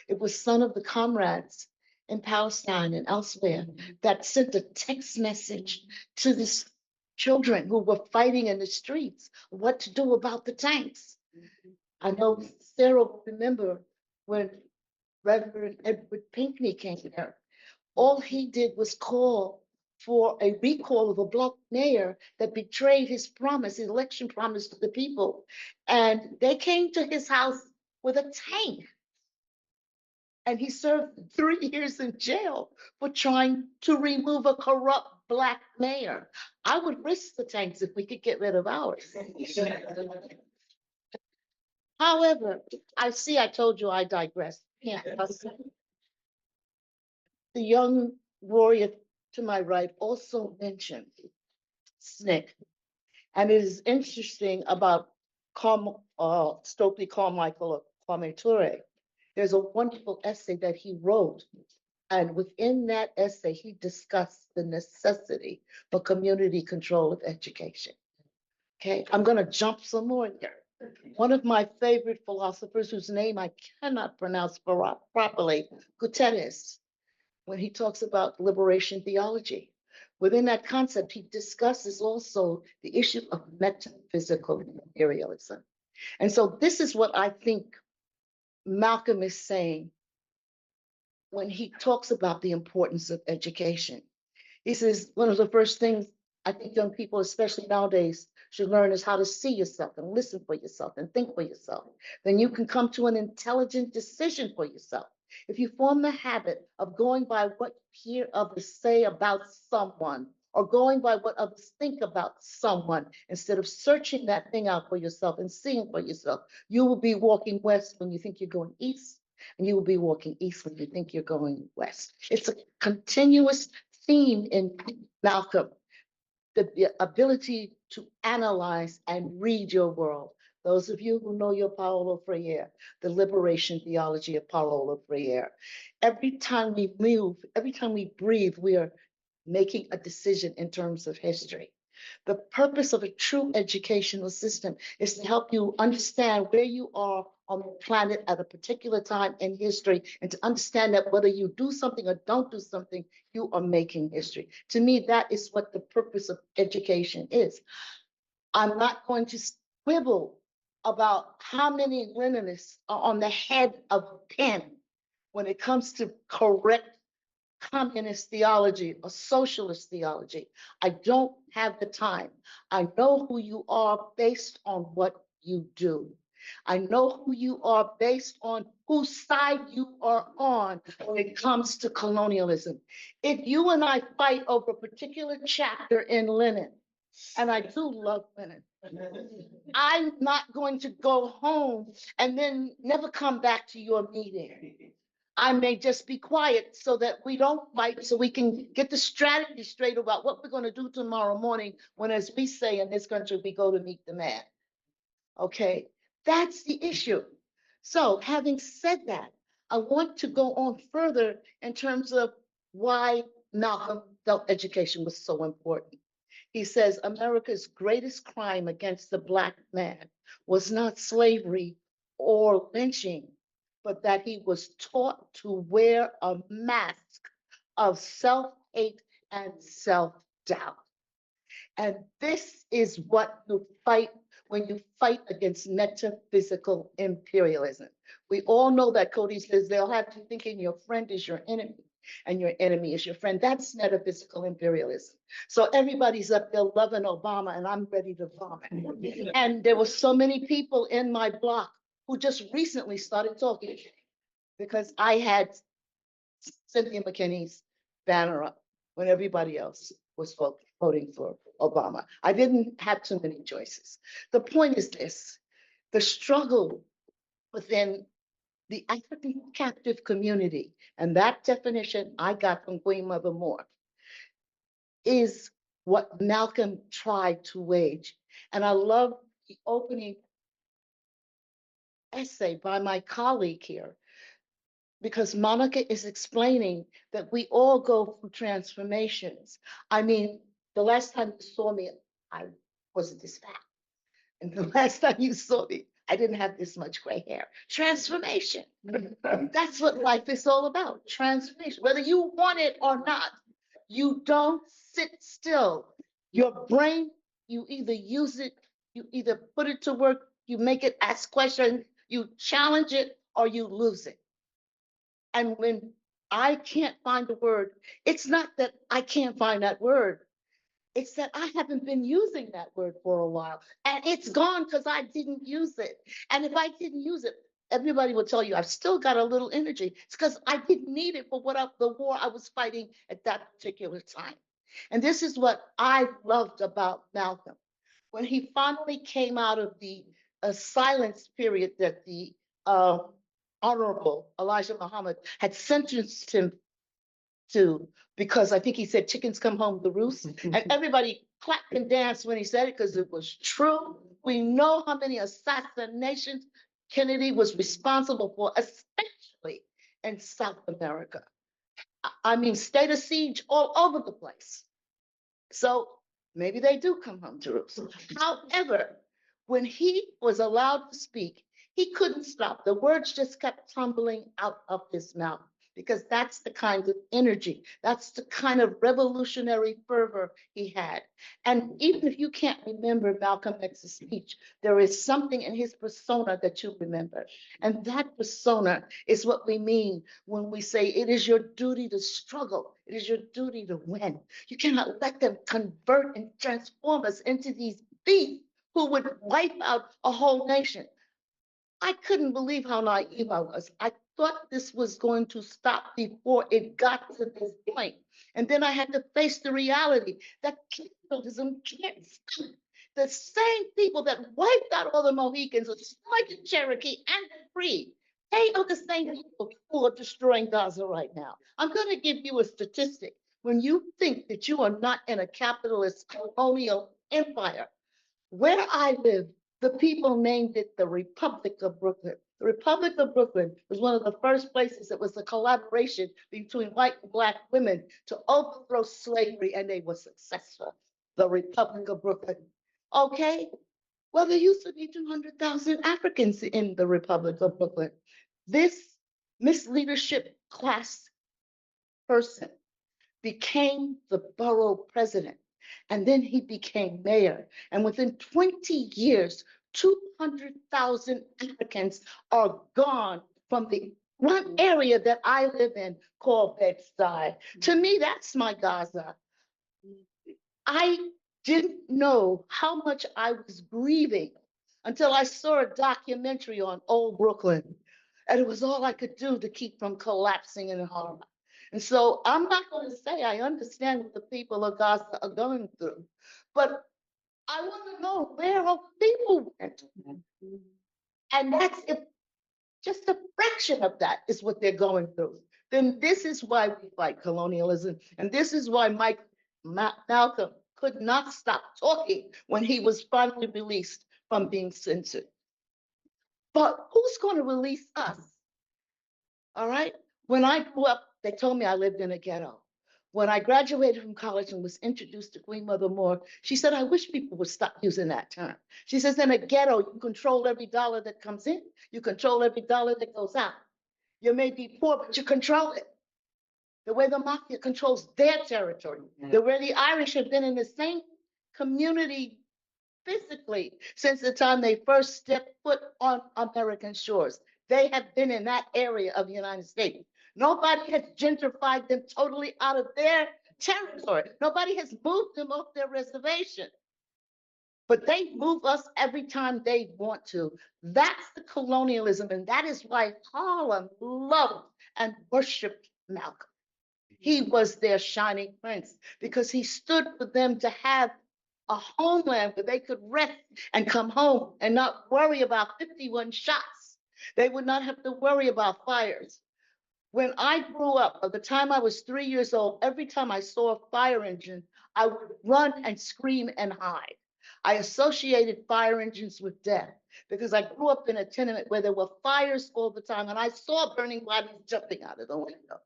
it was some of the comrades in Palestine and elsewhere that sent a text message to these children who were fighting in the streets what to do about the tanks. I know Sarah will remember when Reverend Edward Pinkney came there. All he did was call for a recall of a black mayor that betrayed his promise, his election promise to the people. And they came to his house with a tank. And he served 3 years in jail for trying to remove a corrupt black mayor. I would risk the tanks if we could get rid of ours. However, I told you I digress. Yeah. The young warrior to my right also mentioned SNCC. And it is interesting about Stokely Carmichael or Kwame Ture. There's a wonderful essay that he wrote. And within that essay, he discussed the necessity for community control of education. Okay, I'm going to jump some more here. One of my favorite philosophers, whose name I cannot pronounce properly, Guterres, when he talks about liberation theology. Within that concept, he discusses also the issue of metaphysical imperialism. And so this is what I think Malcolm is saying when he talks about the importance of education. He says one of the first things I think young people, especially nowadays, should learn is how to see yourself and listen for yourself and think for yourself. Then you can come to an intelligent decision for yourself. If you form the habit of going by what you hear others say about someone, or going by what others think about someone, instead of searching that thing out for yourself and seeing for yourself, you will be walking west when you think you're going east, and you will be walking east when you think you're going west. It's a continuous theme in Malcolm, the ability to analyze and read your world. Those of you who know your Paulo Freire, the liberation theology of Paulo Freire. Every time we move, every time we breathe, we are making a decision in terms of history. The purpose of a true educational system is to help you understand where you are on the planet at a particular time in history, and to understand that whether you do something or don't do something, you are making history. To me, that is what the purpose of education is. I'm not going to quibble about how many Leninists are on the head of a pen when it comes to correct communist theology or socialist theology. I don't have the time. I know who you are based on what you do. I know who you are based on whose side you are on when it comes to colonialism. If you and I fight over a particular chapter in Lenin, and I do love Lenin, I'm not going to go home and then never come back to your meeting. I may just be quiet so that we don't fight, so we can get the strategy straight about what we're going to do tomorrow morning when, as we say in this country, we go to meet the man. Okay, that's the issue. So having said that, I want to go on further in terms of why Malcolm felt education was so important. He says America's greatest crime against the Black man was not slavery or lynching, but that he was taught to wear a mask of self-hate and self-doubt. And this is what you fight when you fight against metaphysical imperialism. We all know that Cody says they'll have you thinking your friend is your enemy and your enemy is your friend. That's metaphysical imperialism. So everybody's up there loving Obama and I'm ready to vomit. And there were so many people in my block who just recently started talking because I had Cynthia McKinney's banner up when everybody else was voting for Obama. I didn't have too many choices. The point is this: the struggle within the African captive community, and that definition I got from Queen Mother Moore, is what Malcolm tried to wage. And I love the opening essay by my colleague here, because Monica is explaining that we all go through transformations. I mean, the last time you saw me, I wasn't this fat. And the last time you saw me, I didn't have this much gray hair. Transformation. That's what life is all about, transformation. Whether you want it or not, you don't sit still. Your brain, you either use it, you either put it to work, you make it ask questions, you challenge it, or you lose it. And when I can't find the word, it's not that I can't find that word. It's that I haven't been using that word for a while. And it's gone because I didn't use it. And if I didn't use it, everybody will tell you I've still got a little energy. It's because I didn't need it for the war I was fighting at that particular time. And this is what I loved about Malcolm. When he finally came out of the silence period that the Honorable Elijah Muhammad had sentenced him to, because I think he said chickens come home to roost, and everybody clapped and danced when he said it because it was true. We know how many assassinations Kennedy was responsible for, especially in South America. I mean, state of siege all over the place. So maybe they do come home to roost. However, when he was allowed to speak, he couldn't stop. The words just kept tumbling out of his mouth because that's the kind of energy, that's the kind of revolutionary fervor he had. And even if you can't remember Malcolm X's speech, there is something in his persona that you remember. And that persona is what we mean when we say it is your duty to struggle, it is your duty to win. You cannot let them convert and transform us into these beasts who would wipe out a whole nation. I couldn't believe how naive I was. I thought this was going to stop before it got to this point. And then I had to face the reality that capitalism can't stop. The same people that wiped out all the Mohicans, like Cherokee and the Free, they are the same people who are destroying Gaza right now. I'm going to give you a statistic. When you think that you are not in a capitalist colonial empire, where I live, the people named it the Republic of Brooklyn. The Republic of Brooklyn was one of the first places that was a collaboration between white and black women to overthrow slavery, and they were successful. The Republic of Brooklyn. Okay, well, there used to be 200,000 Africans in the Republic of Brooklyn. This misleadership class person became the borough president. And then he became mayor. And within 20 years, 200,000 Africans are gone from the one area that I live in called Bed-Stuy. To me, that's my Gaza. I didn't know how much I was grieving until I saw a documentary on old Brooklyn. And it was all I could do to keep from collapsing in horror. And so I'm not going to say I understand what the people of Gaza are going through, but I want to know where our people went. And that's if just a fraction of that is what they're going through. Then this is why we fight colonialism. And this is why Malcolm could not stop talking when he was finally released from being censored. But who's going to release us? All right. When I grew up, they told me I lived in a ghetto. When I graduated from college and was introduced to Queen Mother Moore, she said, I wish people would stop using that term. She says, in a ghetto, you control every dollar that comes in, you control every dollar that goes out. You may be poor, but you control it. The way the mafia controls their territory, the way the Irish have been in the same community physically since the time they first stepped foot on American shores. They have been in that area of the United States. Nobody has gentrified them totally out of their territory. Nobody has moved them off their reservation. But they move us every time they want to. That's the colonialism, and that is why Harlem loved and worshiped Malcolm. He was their shining prince because he stood for them to have a homeland where they could rest and come home and not worry about 51 shots. They would not have to worry about fires. When I grew up, by the time I was 3 years old, every time I saw a fire engine, I would run and scream and hide. I associated fire engines with death because I grew up in a tenement where there were fires all the time and I saw burning bodies jumping out of the window.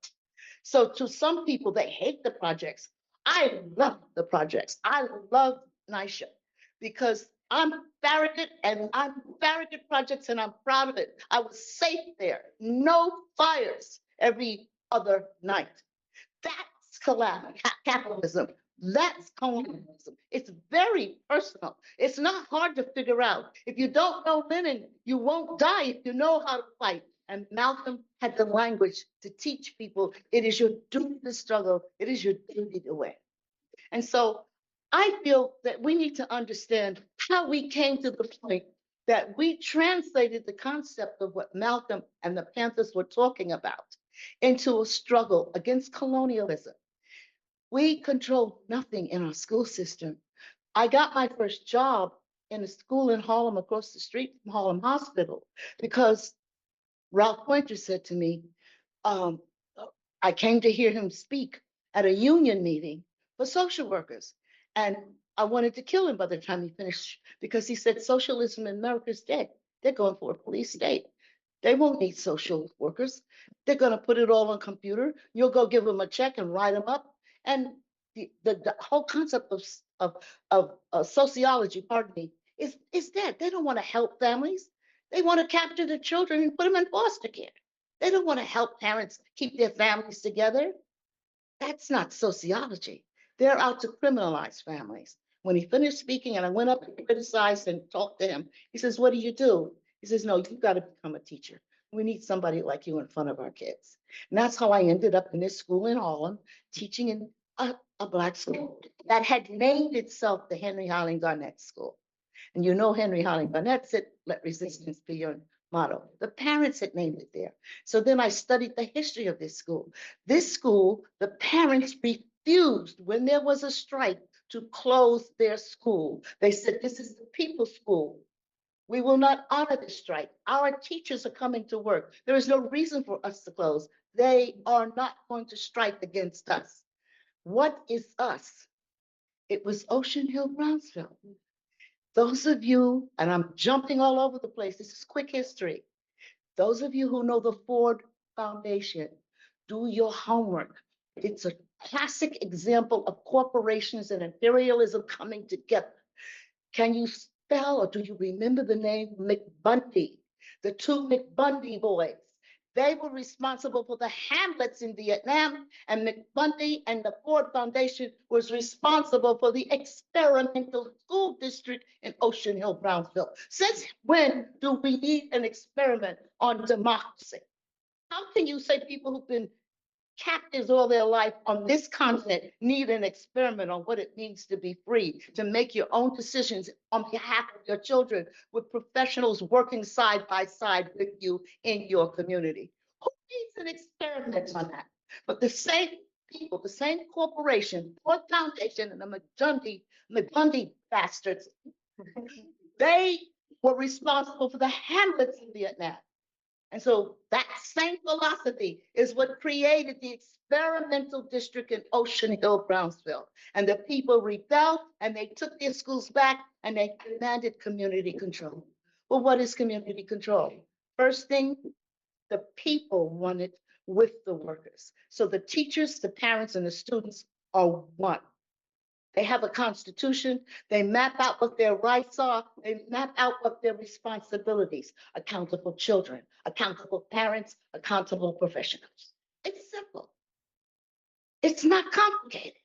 So to some people, they hate the projects. I love the projects. I love NYCHA because I'm Farragut and I'm Farragut Projects and I'm proud of it. I was safe there. No fires every other night. That's capitalism. That's colonialism. It's very personal. It's not hard to figure out. If you don't know Lenin, you won't die if you know how to fight. And Malcolm had the language to teach people it is your duty to struggle, it is your duty to win. And so I feel that we need to understand how we came to the point that we translated the concept of what Malcolm and the Panthers were talking about into a struggle against colonialism. We controlled nothing in our school system. I got my first job in a school in Harlem across the street from Harlem Hospital because Ralph Pointer said to me, um, I came to hear him speak at a union meeting for social workers. And I wanted to kill him by the time he finished because he said socialism in America is dead. They're going for a police state. They won't need social workers. They're going to put it all on computer. You'll go give them a check and write them up. And the whole concept of sociology, pardon me, is dead. They don't want to help families. They want to capture the children and put them in foster care. They don't want to help parents keep their families together. That's not sociology. They're out to criminalize families. When he finished speaking and I went up and criticized and talked to him, he says, what do you do? He says, no, you've got to become a teacher. We need somebody like you in front of our kids. And that's how I ended up in this school in Harlem, teaching in a Black school that had named itself the Henry Highland Garnett School. And you know Henry Highland Garnett said, let resistance be your motto. The parents had named it there. So then I studied the history of this school. This school, the parents refused when there was a strike to close their school. They said, this is the people's school. We will not honor the strike. Our teachers are coming to work. There is no reason for us to close. They are not going to strike against us. What is us? It was Ocean Hill, Brownsville. Those of you, and I'm jumping all over the place, this is quick history. Those of you who know the Ford Foundation, do your homework. It's a classic example of corporations and imperialism coming together. Can you spell or do you remember the name McBundy? The two McBundy boys. They were responsible for the hamlets in Vietnam, and McBundy and the Ford Foundation was responsible for the experimental school district in Ocean Hill, Brownsville. Since when do we need an experiment on democracy? How can you say people who've been captives all their life on this continent need an experiment on what it means to be free, to make your own decisions on behalf of your children with professionals working side by side with you in your community? Who needs an experiment on that? But the same people, the same corporation, Ford Foundation and the McBundy bastards, they were responsible for the hamlets in Vietnam. And so that same philosophy is what created the experimental district in Ocean Hill, Brownsville. And the people rebelled and they took their schools back and they demanded community control. Well, what is community control? First thing, the people want it with the workers. So the teachers, the parents, and the students are one. They have a constitution. They map out what their rights are. They map out what their responsibilities, accountable children, accountable parents, accountable professionals. It's simple. It's not complicated.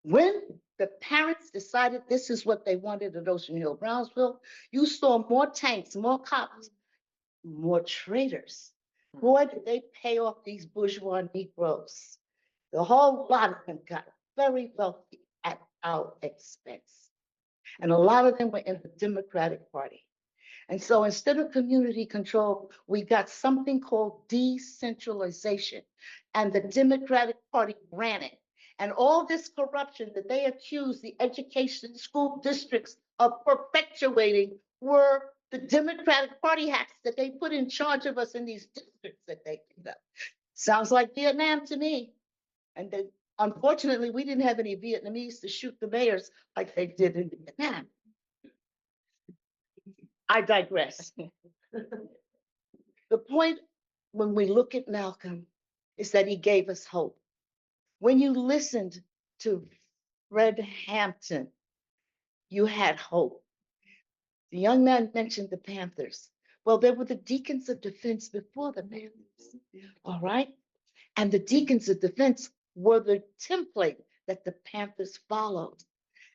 When the parents decided this is what they wanted at Ocean Hill, Brownsville, you saw more tanks, more cops, more traitors. Boy, did they pay off these bourgeois Negroes. The whole lot of them got very wealthy at our expense. And a lot of them were in the Democratic Party. And so instead of community control, we got something called decentralization. And the Democratic Party ran it. And all this corruption that they accused the education school districts of perpetuating were the Democratic Party hacks that they put in charge of us in these districts that they picked up. Sounds like Vietnam to me. And then, unfortunately, we didn't have any Vietnamese to shoot the mayors like they did in Vietnam. I digress. The point when we look at Malcolm is that he gave us hope. When you listened to Fred Hampton, you had hope. The young man mentioned the Panthers. Well, there were the Deacons of Defense before the Panthers, all right? And the Deacons of Defense were the template that the Panthers followed.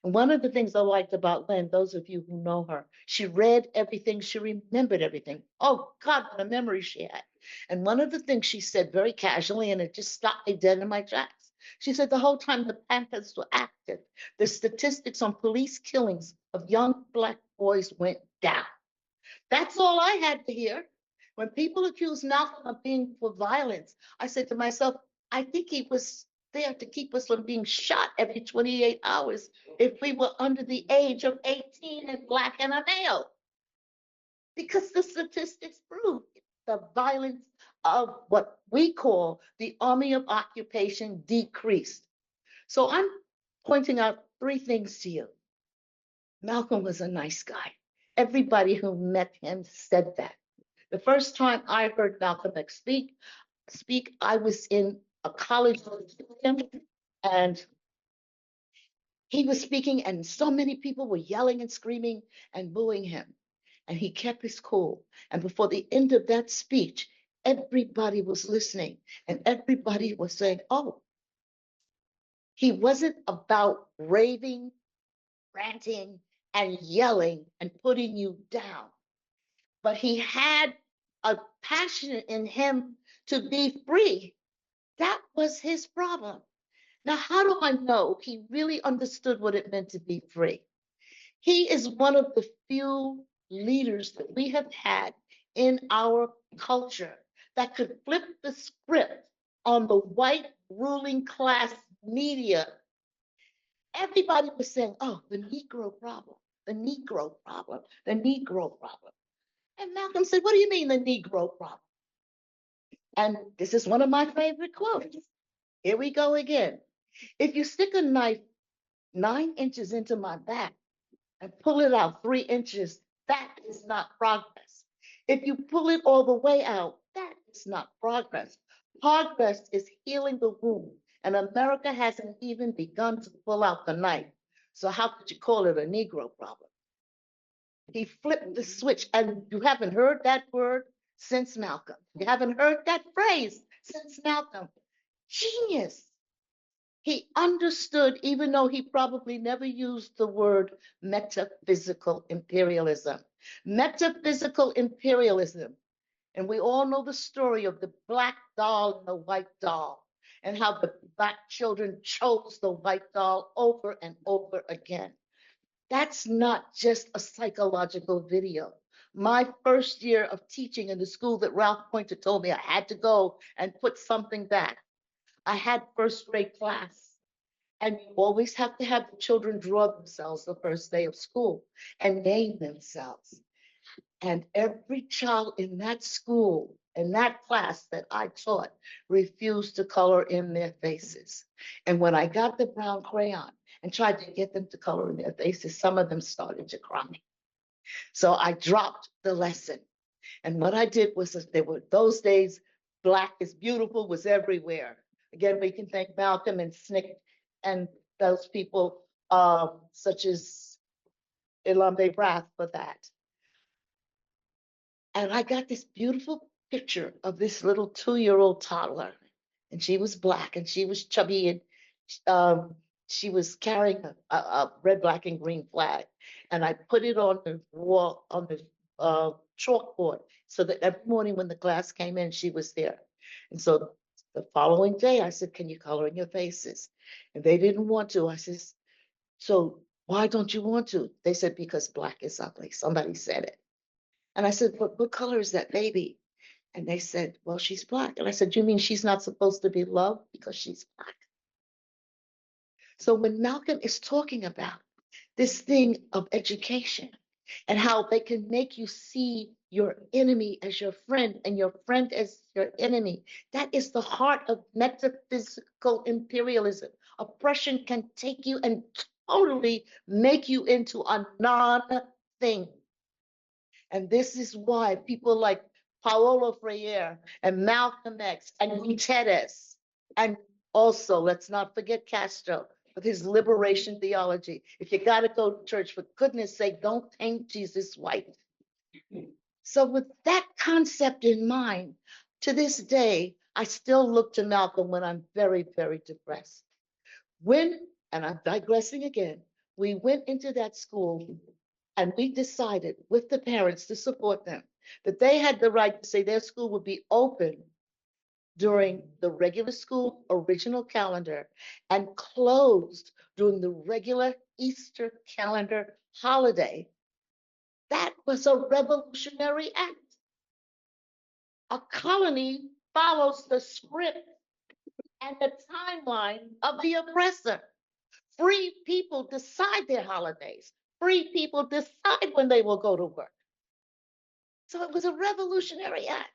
And one of the things I liked about Lynn, those of you who know her, she read everything, she remembered everything. Oh God, what a memory she had. And one of the things she said very casually, and it just stopped me dead in my tracks. She said the whole time the Panthers were active, the statistics on police killings of young Black boys went down. That's all I had to hear. When people accused Malcolm of being for violence, I said to myself, I think he was there to keep us from being shot every 28 hours if we were under the age of 18 and Black and a male. Because the statistics prove the violence of what we call the army of occupation decreased. So I'm pointing out three things to you. Malcolm was a nice guy. Everybody who met him said that. The first time I heard Malcolm X speak, I was in a college auditorium, and he was speaking, and so many people were yelling and screaming and booing him. And he kept his cool. And before the end of that speech, everybody was listening, and everybody was saying, oh, he wasn't about raving, ranting, and yelling and putting you down. But he had a passion in him to be free. That was his problem. Now, how do I know he really understood what it meant to be free? He is one of the few leaders that we have had in our culture that could flip the script on the white ruling class media. Everybody was saying, oh, the Negro problem, the Negro problem, the Negro problem. And Malcolm said, what do you mean the Negro problem? And this is one of my favorite quotes. Here we go again. If you stick a knife 9 inches into my back and pull it out 3 inches, that is not progress. If you pull it all the way out, that is not progress. Progress is healing the wound, and America hasn't even begun to pull out the knife. So how could you call it a Negro problem? He flipped the switch, and you haven't heard that word since Malcolm. You haven't heard that phrase since Malcolm. Genius. He understood, even though he probably never used the word metaphysical imperialism. Metaphysical imperialism. And we all know the story of the black doll and the white doll, and how the Black children chose the white doll over and over again. That's not just a psychological video. My first year of teaching in the school that Ralph Pointer told me I had to go and put something back, I had first grade class. And you always have to have the children draw themselves the first day of school and name themselves. And every child in that school, in that class that I taught, refused to color in their faces. And when I got the brown crayon and tried to get them to color in their faces, some of them started to cry. So I dropped the lesson. And what I did was, there were those days, Black is beautiful was everywhere. Again, we can thank Malcolm and SNCC and those people such as Ilambe Brath for that. And I got this beautiful picture of this little 2-year-old toddler, and she was Black, and she was chubby, and she was carrying a red, black, and green flag. And I put it on the wall, on the chalkboard, so that every morning when the class came in, she was there. And so the following day, I said, can you color in your faces? And they didn't want to. I said, so why don't you want to? They said, because Black is ugly. Somebody said it. And I said, what color is that baby? And they said, well, she's Black. And I said, you mean she's not supposed to be loved because she's Black? So when Malcolm is talking about this thing of education and how they can make you see your enemy as your friend and your friend as your enemy, that is the heart of metaphysical imperialism. Oppression can take you and totally make you into a non-thing. And this is why people like Paulo Freire and Malcolm X and Guterres, and also let's not forget Castro with his liberation theology. If you got to go to church, for goodness sake, don't paint Jesus white. So with that concept in mind, to this day, I still look to Malcolm when I'm very, very depressed. And I'm digressing again, we went into that school and we decided with the parents to support them that they had the right to say their school would be open during the regular school original calendar and closed during the regular Easter calendar holiday. That was a revolutionary act. A colony follows the script and the timeline of the oppressor. Free people decide their holidays. Free people decide when they will go to work. So it was a revolutionary act.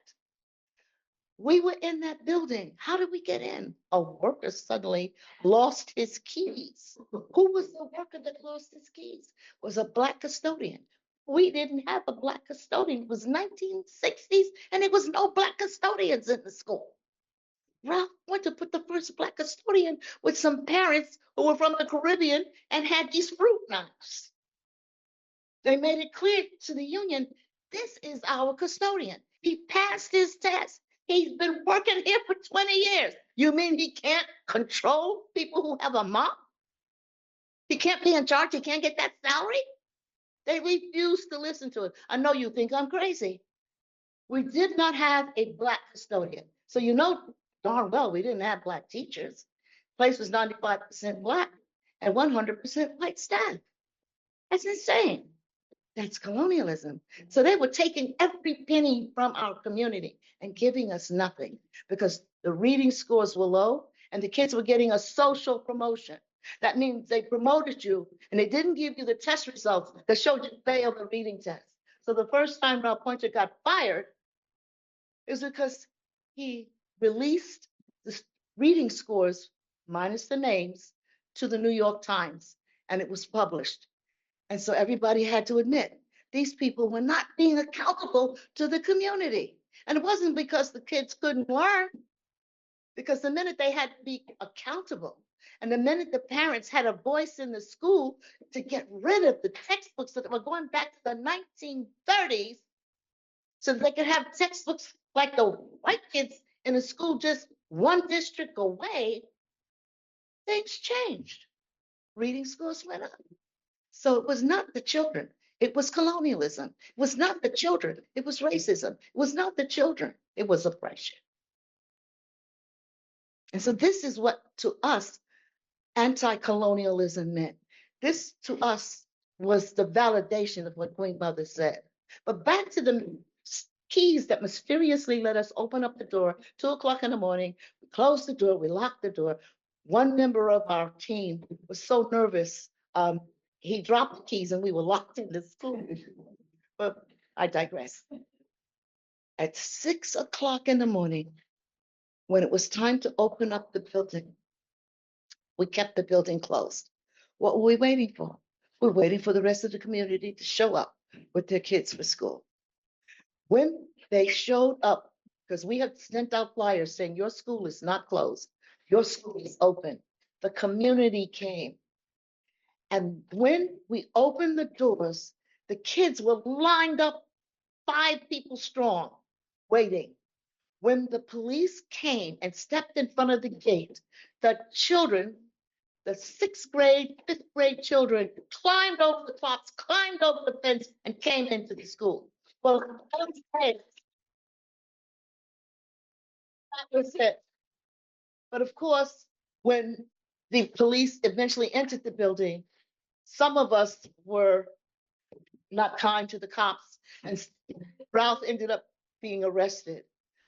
We were in that building. How did we get in? A worker suddenly lost his keys. Who was the worker that lost his keys? It was a Black custodian. We didn't have a Black custodian. It was 1960s, and there was no Black custodians in the school. Ralph went to put the first Black custodian with some parents who were from the Caribbean and had these fruit knives. They made it clear to the union, this is our custodian. He passed his test. He's been working here for 20 years. You mean he can't control people who have a mom? He can't be in charge. He can't get that salary? They refused to listen to it. I know you think I'm crazy. We did not have a Black custodian. So you know darn well we didn't have Black teachers. Place was 95% Black and 100% white staff. That's insane. That's colonialism. So they were taking every penny from our community and giving us nothing because the reading scores were low and the kids were getting a social promotion. That means they promoted you and they didn't give you the test results that showed you failed the reading test. So the first time Ralph Pointer got fired is because he released the reading scores minus the names to the New York Times and it was published. And so everybody had to admit these people were not being accountable to the community. And it wasn't because the kids couldn't learn, because the minute they had to be accountable and the minute the parents had a voice in the school to get rid of the textbooks that were going back to the 1930s so that they could have textbooks like the white kids in a school just one district away, things changed. Reading scores went up. So it was not the children, it was colonialism. It was not the children, it was racism. It was not the children, it was oppression. And so this is what to us anti-colonialism meant. This to us was the validation of what Queen Mother said. But back to the keys that mysteriously let us open up the door, 2:00 in the morning, we closed the door, we locked the door. One member of our team was so nervous, he dropped the keys and we were locked in the school. But I digress. At 6:00 in the morning, when it was time to open up the building, we kept the building closed. What were we waiting for? We were waiting for the rest of the community to show up with their kids for school. When they showed up, because we had sent out flyers saying your school is not closed, your school is open, the community came. And when we opened the doors, the kids were lined up 5 people strong, waiting. When the police came and stepped in front of the gate, the children, the 6th grade, 5th grade children climbed over the tops, climbed over the fence, and came into the school. Well, that was it. But of course, when the police eventually entered the building, some of us were not kind to the cops, and Ralph ended up being arrested.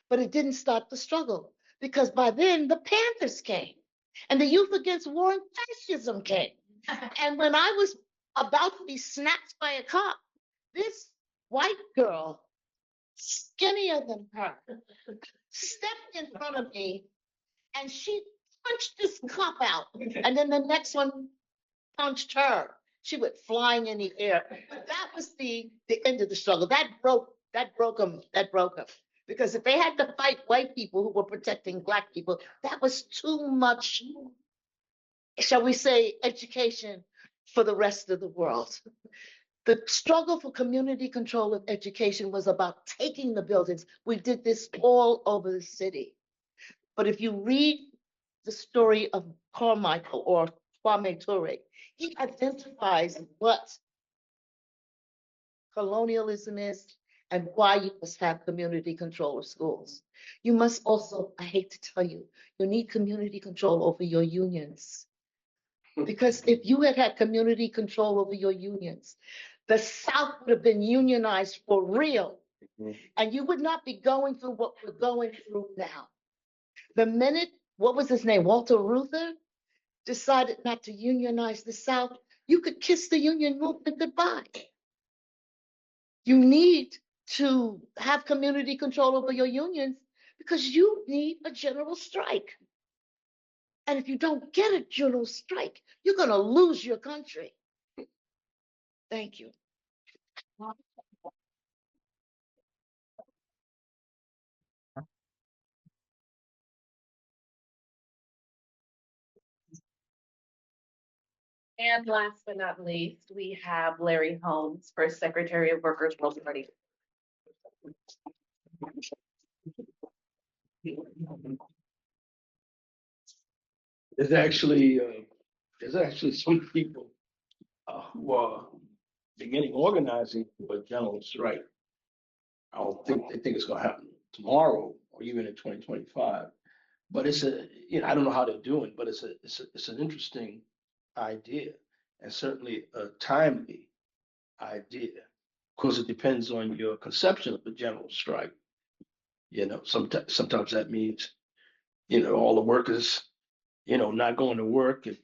But it didn't stop the struggle, because by then the Panthers came, and the Youth Against War and Fascism came. And when I was about to be snatched by a cop, this white girl, skinnier than her, stepped in front of me, and she punched this cop out. And then the next one punched her. She went flying in the air. But that was the end of the struggle. That broke them. Because if they had to fight white people who were protecting Black people, that was too much, shall we say, education for the rest of the world. The struggle for community control of education was about taking the buildings. We did this all over the city. But if you read the story of Qarmout or Kwame Ture. He identifies what colonialism is and why you must have community control of schools. You must also, I hate to tell you, you need community control over your unions. Because if you had had community control over your unions, the South would have been unionized for real. And you would not be going through what we're going through now. The minute, what was his name, Walter Reuther, decided not to unionize the South, you could kiss the union movement goodbye. You need to have community control over your unions because you need a general strike. And if you don't get a general strike, you're going to lose your country. Thank you. And last but not least, we have Larry Holmes, First Secretary of Workers' World Party. There's actually some people who are beginning organizing for a general strike. I don't think they think it's going to happen tomorrow or even in 2025. But it's I don't know how they're doing, but it's an interesting idea and certainly a timely idea. Of course, it depends on your conception of a general strike. Sometimes that means, all the workers, not going to work. And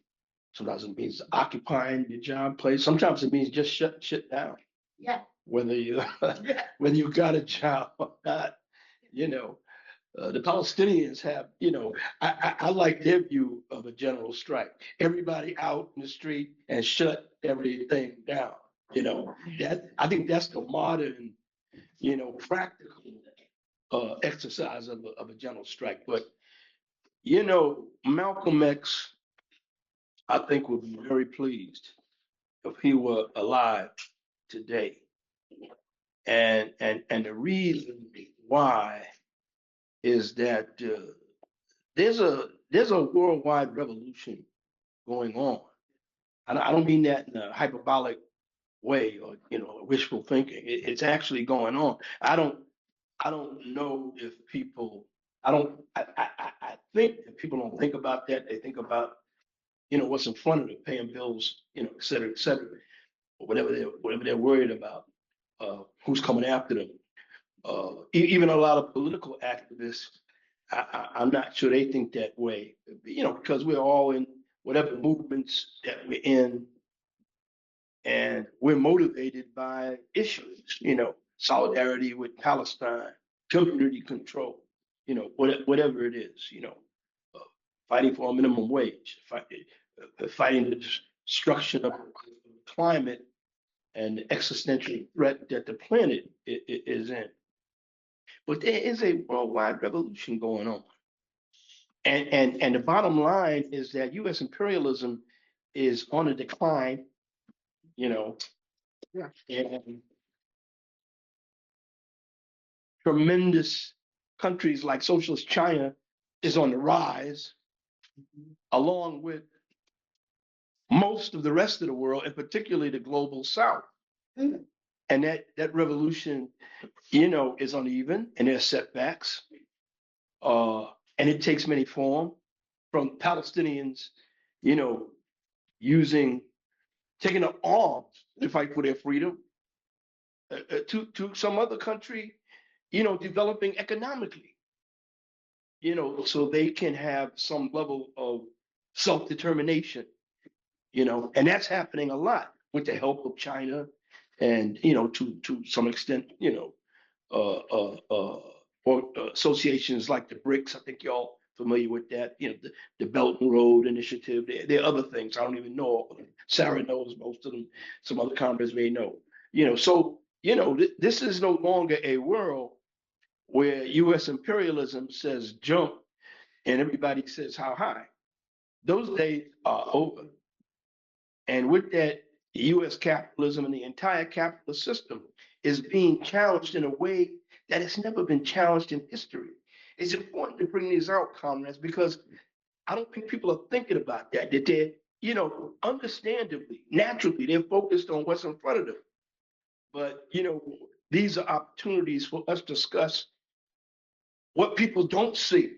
sometimes it means occupying your job place. Sometimes it means just shut shit down. Yeah. Whether you whether you got a job or not, the Palestinians have, I like their view of a general strike. Everybody out in the street and shut everything down. I think that's the modern, practical exercise of a general strike. But Malcolm X, I think, would be very pleased if he were alive today. And the reason why is that there's a worldwide revolution going on. And I don't mean that in a hyperbolic way or wishful thinking. It's actually going on. I don't know if people. I think that people don't think about that. They think about what's in front of them, paying bills, et cetera, or whatever they're worried about. Who's coming after them? Even a lot of political activists, I'm not sure they think that way, because we're all in whatever movements that we're in, and we're motivated by issues, solidarity with Palestine, community control, whatever it is, fighting for a minimum wage, fighting the destruction of climate and the existential threat that the planet is in. But there is a worldwide revolution going on. And the bottom line is that US imperialism is on a decline, Yeah. and tremendous countries like socialist China is on the rise, along with most of the rest of the world, and particularly the global South. Mhm. And that revolution, is uneven, and there's setbacks. And it takes many forms, from Palestinians, taking up arms to fight for their freedom, to some other country, developing economically, so they can have some level of self-determination, and that's happening a lot with the help of China and, to some extent, or associations like the BRICS. I think y'all familiar with that, the Belt and Road Initiative. There are other things I don't even know all of them. Sarah knows most of them. Some other comrades may know. So this is no longer a world where U.S. imperialism says jump and everybody says how high. Those days are over. And with that, U.S. capitalism and the entire capitalist system is being challenged in a way that has never been challenged in history. It's important to bring these out, comrades, because I don't think people are thinking about that you know, understandably, naturally, they're focused on what's in front of them. But, you know, these are opportunities for us to discuss what people don't see.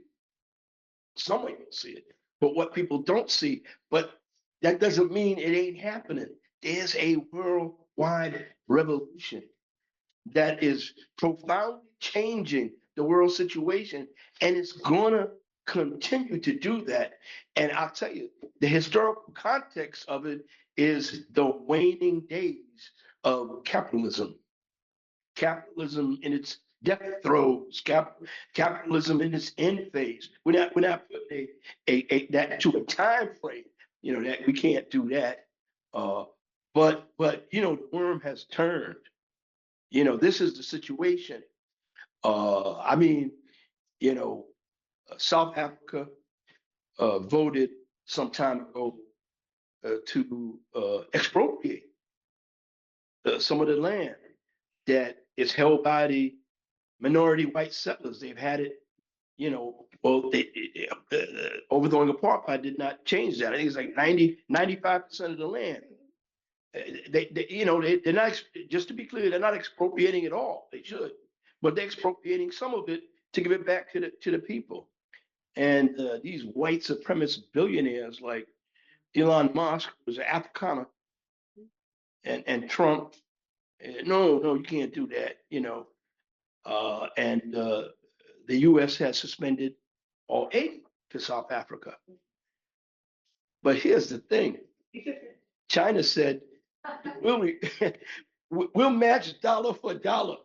Some people see it, but what people don't see. But that doesn't mean it ain't happening. There's a worldwide revolution that is profoundly changing the world situation, and it's gonna continue to do that. And I'll tell you, the historical context of it is the waning days of capitalism. Capitalism in its death throes, capitalism in its end phase. We're not putting that to a time frame. You know that we can't do that. But you know, the worm has turned. You know, this is the situation. I mean, you know, South Africa voted some time ago to expropriate some of the land that is held by the minority white settlers. They've had it, you know, well, overthrowing apartheid did not change that. I think it's like 95% of the land. You know, they're not, just to be clear, they're not expropriating it all. They should, but they're expropriating some of it to give it back to the people. And these white supremacist billionaires like Elon Musk was an Afrikaner, and Trump, no, you can't do that, you know. And the U.S. has suspended all aid to South Africa. But here's the thing: China said, we'll match dollar for dollar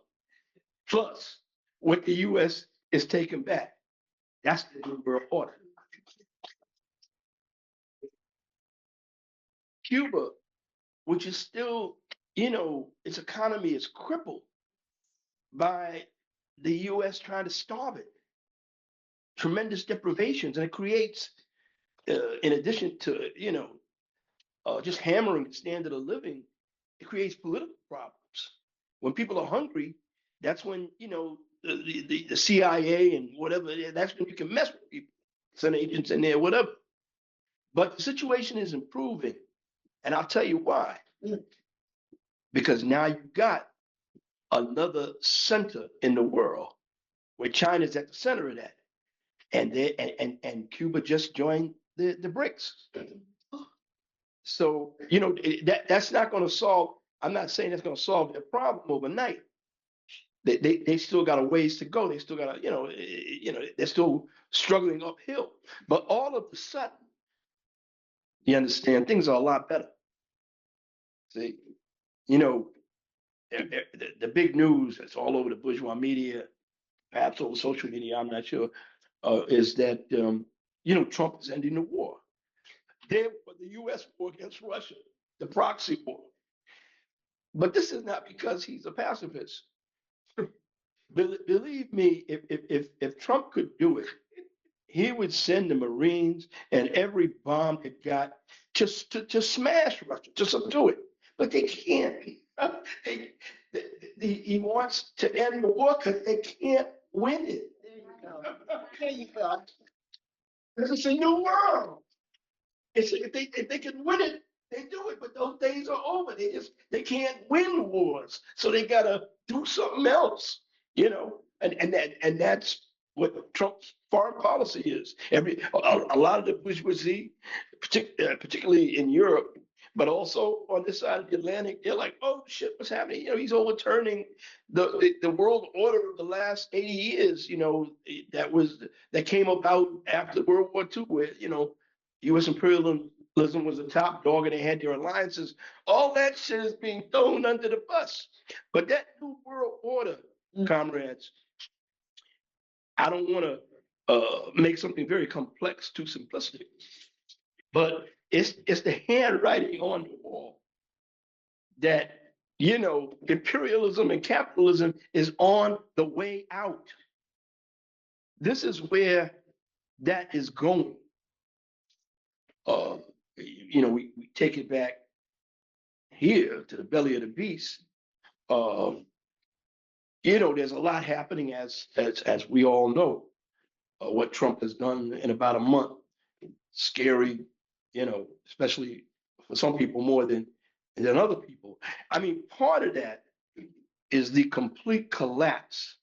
plus what the U.S. is taking back. That's the new world order. Cuba, which is still, you know, its economy is crippled by the U.S. trying to starve it. Tremendous deprivations, and it creates, in addition to, you know, just hammering the standard of living, it creates political problems. When people are hungry, that's when, you know, the CIA and whatever, that's when you can mess with people, send agents in there, whatever. But the situation is improving. And I'll tell you why. Because now you've got another center in the world where China's at the center of that. And Cuba just joined the BRICS. So, you know, that's not going to solve, I'm not saying that's going to solve their problem overnight. They still got a ways to go. They still got to, you know, they're still struggling uphill. But all of a sudden, you understand, things are a lot better. See, you know, the big news that's all over the bourgeois media, perhaps over social media, I'm not sure, is that, you know, Trump is ending the war. There was the U.S. war against Russia, the proxy war. But this is not because he's a pacifist. Believe me, if Trump could do it, he would send the Marines and every bomb it got just to smash Russia, to subdue it. But they can't. He wants to end the war because they can't win it. There you go. There you go. This is a new world. If they can win it, they do it. But those days are over. They can't win wars, so they gotta do something else, you know. And that's what Trump's foreign policy is. A lot of the bourgeoisie, particularly in Europe, but also on this side of the Atlantic, they're like, oh shit, what's happening? You know, he's overturning the world order of the last 80 years, you know, that came about after World War II, where, you know, US imperialism was the top dog and they had their alliances. All that shit is being thrown under the bus. But that new world order, comrades, I don't want to make something very complex too simplistic, but it's the handwriting on the wall that, you know, imperialism and capitalism is on the way out. This is where that is going. You know, we take it back here to the belly of the beast. You know, there's a lot happening as we all know. What Trump has done in about a month, scary, especially for some people more than other people. I mean, part of that is the complete collapse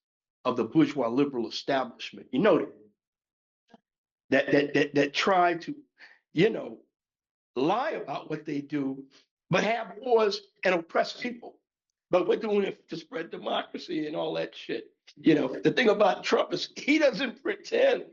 of the bourgeois liberal establishment. You know that try to, lie about what they do, but have wars and oppress people. But we're doing it to spread democracy and all that shit. The thing about Trump is he doesn't pretend.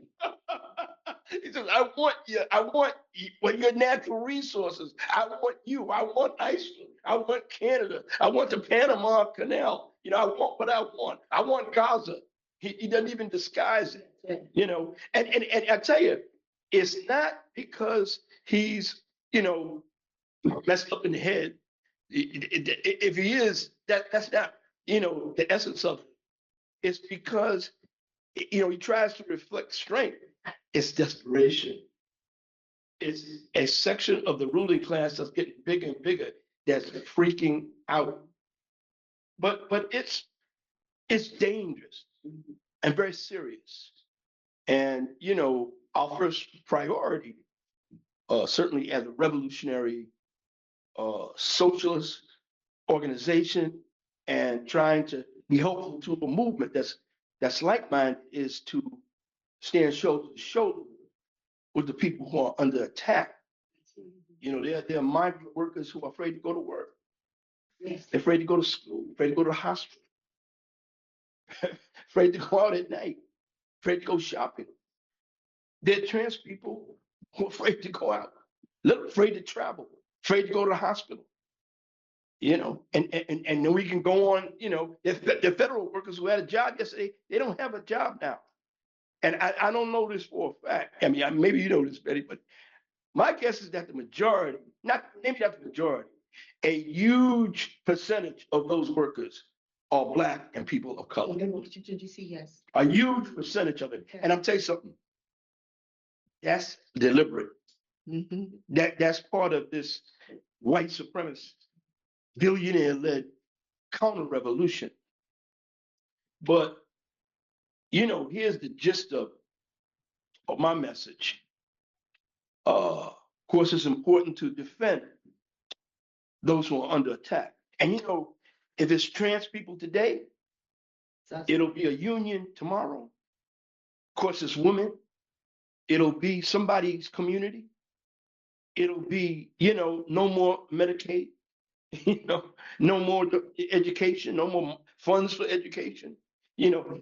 He says, I want your natural resources. I want you. I want Iceland. I want Canada. I want the Panama Canal. I want what I want. I want Gaza. He doesn't even disguise it, And I tell you, it's not because he's, messed up in the head. If he is, that's not, the essence of it. It's because, he tries to reflect strength. It's desperation. It's a section of the ruling class that's getting bigger and bigger that's freaking out. But it's dangerous and very serious. And, our first priority, certainly as a revolutionary socialist organization and trying to be helpful to a movement that's like-minded, is to stand shoulder to shoulder with the people who are under attack. There are migrant workers who are afraid to go to work. Yes. They're afraid to go to school, afraid to go to the hospital, afraid to go out at night, afraid to go shopping. There are trans people who are afraid to go out, afraid to travel, afraid to go to the hospital. And then we can go on, the federal workers who had a job yesterday, they don't have a job now. And I don't know this for a fact. I mean, maybe you know this, Betty, but my guess is that the majority, maybe not the majority, a huge percentage of those workers are Black and people of color. Did you see? Yes. A huge percentage of it. And I'm telling you something, that's deliberate. Mm-hmm. That's part of this white supremacist, billionaire-led counter-revolution. But, here's the gist of my message. Of course, it's important to defend those who are under attack. And, if it's trans people today, it'll be a union tomorrow. Of course, it's women. It'll be somebody's community. It'll be, no more Medicaid, no more education, no more funds for education. They're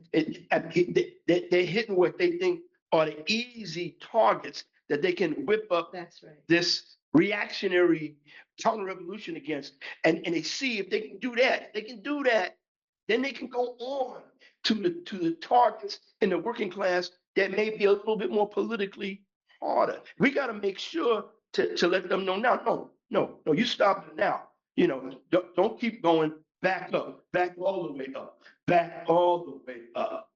hitting what they think are the easy targets that they can whip up. That's right. This reactionary counter-revolution against. And they see if they can do that, then they can go on to the targets in the working class that may be a little bit more politically harder. We got to make sure to let them know now. No, you stop it now. Don't keep going back up, back all the way up, back all the way up.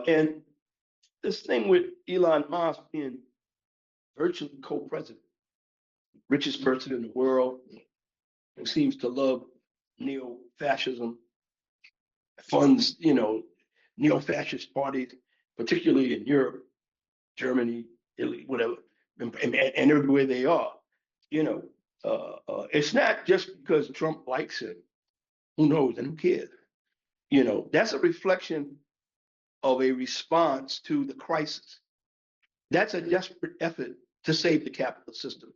And this thing with Elon Musk being virtually co-president, richest person in the world, who seems to love neo-fascism, funds, neo-fascist parties, particularly in Europe, Germany, Italy, whatever, and everywhere they are. It's not just because Trump likes him. Who knows and who cares? That's a reflection of a response to the crisis. That's a desperate effort to save the capitalist system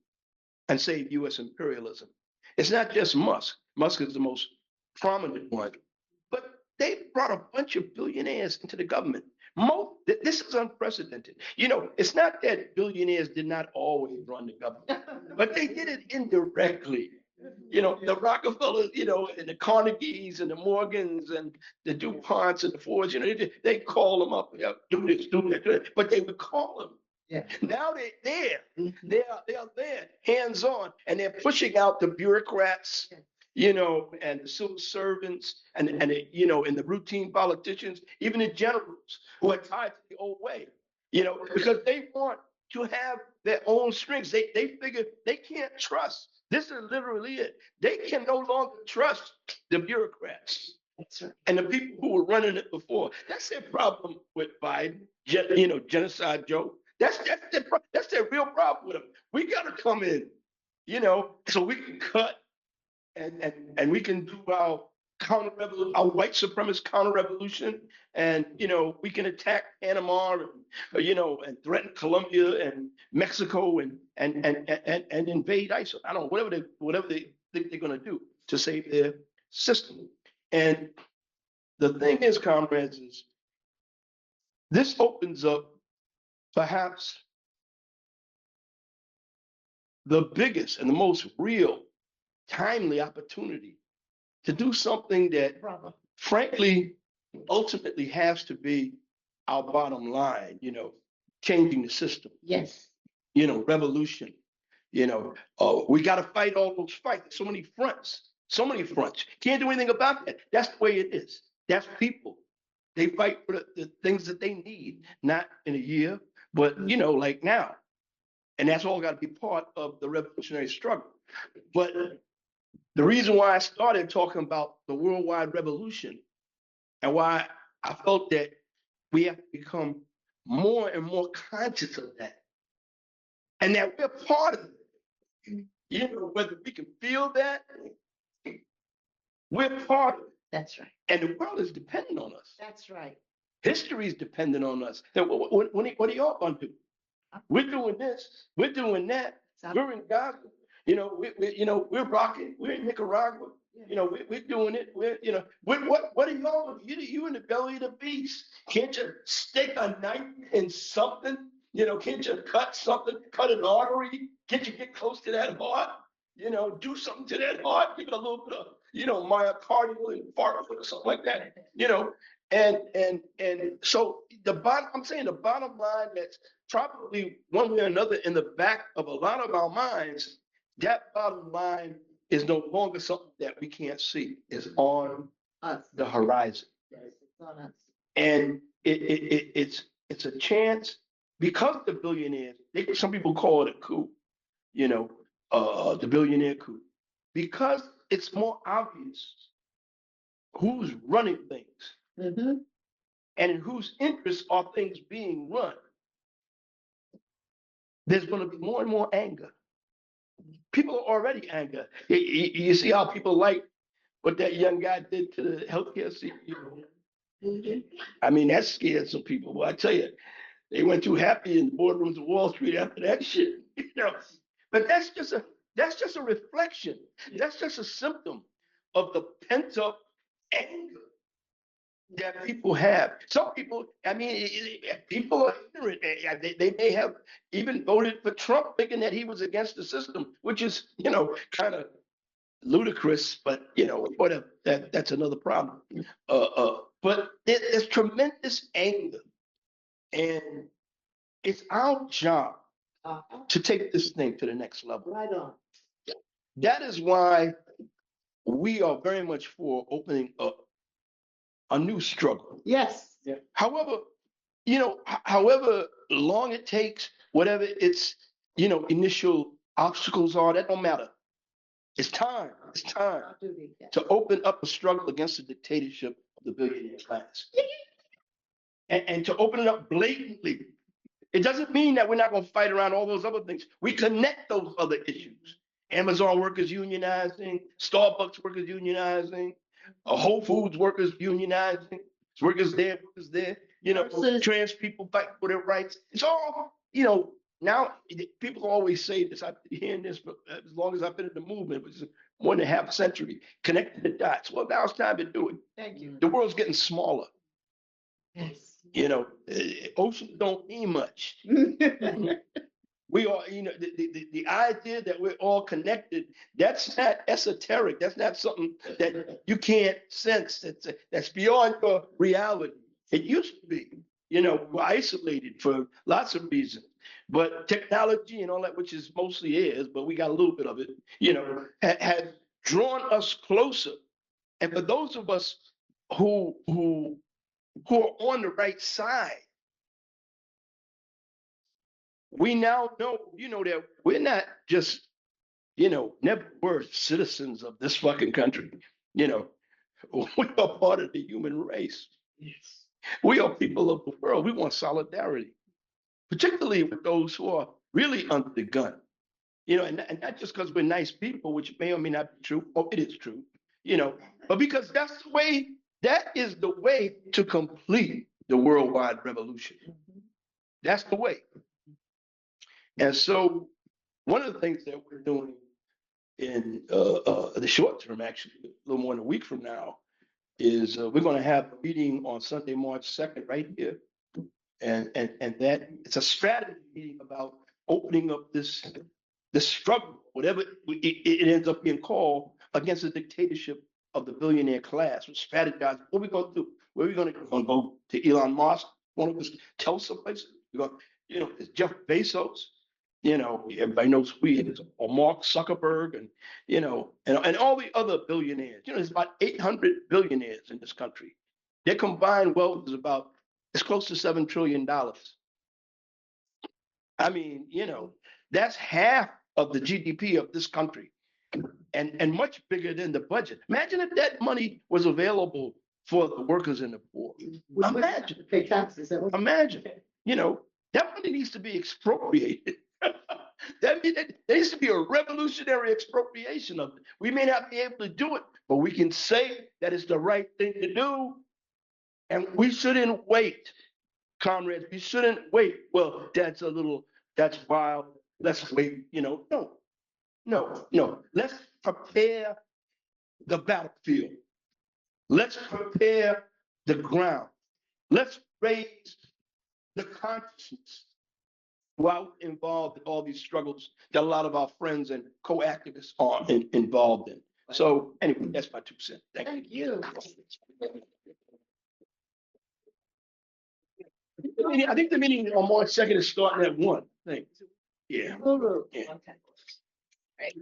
and save U.S. imperialism. It's not just Musk. Musk is the most prominent one, but they brought a bunch of billionaires into the government. This is unprecedented. It's not that billionaires did not always run the government, but they did it indirectly. The Rockefellers, and the Carnegies and the Morgans and the DuPonts and the Fords, they call them up, do this, do that, but they would call them. Yeah. Now they're there. They are there, hands on, and they're pushing out the bureaucrats, and the civil servants, and the routine politicians, even the generals who are tied to the old way, because they want to have their own strings. They figure they can't trust. This is literally it. They can no longer trust the bureaucrats. That's right. And the people who were running it before. That's their problem with Biden, genocide Joe. That's their real problem with them. We gotta come in, so we can cut and we can do our counter revolution, our white supremacist counter revolution, and we can attack Panama and threaten Colombia and Mexico and invade ISIL. I don't know, whatever they think they're gonna do to save their system. And the thing is, comrades, is this opens up perhaps the biggest and the most real, timely opportunity to do something that, Bravo. frankly, ultimately has to be our bottom line, changing the system, Yes. revolution. We got to fight all those fights. So many fronts. Can't do anything about that. That's the way it is. That's people. They fight for the things that they need, not in a year, but, like now. And that's all got to be part of the revolutionary struggle. But the reason why I started talking about the worldwide revolution and why I felt that we have to become more and more conscious of that, and that we're part of it. Whether we can feel that, we're part of it. That's right. And the world is dependent on us. That's right. History is dependent on us. So what are y'all going to do? We're doing this. We're doing that. We're in Gaza. We're rocking. We're in Nicaragua. We're doing it. What are y'all? You in the belly of the beast. Can't you stick a knife in something? Can't you cut something? Cut an artery? Can't you get close to that heart? Do something to that heart. Give it a little bit of, myocardial infarction or something like that. And so I'm saying the bottom line that's probably one way or another in the back of a lot of our minds, that bottom line is no longer something that we can't see. It's on Us. the horizon. Yes, it's on us. And it's a chance because the billionaires, some people call it a coup, the billionaire coup, because it's more obvious who's running things. Mm-hmm. And in whose interests are things being run. There's going to be more and more anger. People are already angry. You see how people like what that young guy did to the healthcare CEO. Mm-hmm. I mean, that scared some people. Well, I tell you, they went too happy in the boardrooms of Wall Street after that shit. But that's just a reflection. That's just a symptom of the pent up anger that people have. Some people, people are ignorant. They may have even voted for Trump thinking that he was against the system, which is, kind of ludicrous, but, whatever. That's another problem. But there's tremendous anger. And it's our job to take this thing to the next level. Right on. That is why we are very much for opening up a new struggle. Yes. Yeah. However long it takes, whatever its, initial obstacles are, that don't matter. It's time. It's time Our duty. Yes. to open up a struggle against the dictatorship of the billionaire class. And to open it up blatantly. It doesn't mean that we're not going to fight around all those other things. We connect those other issues. Amazon workers unionizing, Starbucks workers unionizing, Whole Foods workers unionizing, workers there, trans people fight for their rights. It's all, now people always say this, I've been hearing this for as long as I've been in the movement, which is more than half a century, connecting the dots. Well, now it's time to do it. Thank you. The world's getting smaller. Yes. Oceans don't mean much. We are, the idea that we're all connected, that's not esoteric. That's not something that you can't sense. That's beyond your reality. It used to be, we're isolated for lots of reasons. But technology and all that, which is mostly is, but we got a little bit of it, has drawn us closer. And for those of us who are on the right side, we now know, that we're not just, never were citizens of this fucking country. We are part of the human race. Yes. We are people of the world. We want solidarity. particularly with those who are really under the gun. And not just because we're nice people, which may or may not be true, or it is true, but because that is the way to complete the worldwide revolution. That's the way. And so one of the things that we're doing in the short term, actually, a little more than a week from now, is we're going to have a meeting on Sunday, March 2nd, right here. And that it's a strategy meeting about opening up this struggle, whatever it ends up being called, against the dictatorship of the billionaire class. We strategize. What are we going to do? Where are we going to go? We're going to go to Elon Musk? Want to just tell someplace? We're going, it's Jeff Bezos. Everybody knows who he is, or Mark Zuckerberg, and all the other billionaires. There's about 800 billionaires in this country. Their combined wealth is it's close to $7 trillion. I mean, that's half of the GDP of this country, and much bigger than the budget. Imagine if that money was available for the workers and the poor. Imagine. Pay taxes. Imagine. That money needs to be expropriated. There needs to be a revolutionary expropriation of it. We may not be able to do it, but we can say that it's the right thing to do. And we shouldn't wait, comrades. We shouldn't wait. Well, that's wild. Let's wait. No. Let's prepare the battlefield. Let's prepare the ground. Let's raise the consciousness while involved in all these struggles that a lot of our friends and co-activists are involved in. So anyway, that's my 2 cents. Thank you. I think the meeting on March 2nd is starting at 1. Thanks. Yeah. Okay. Right.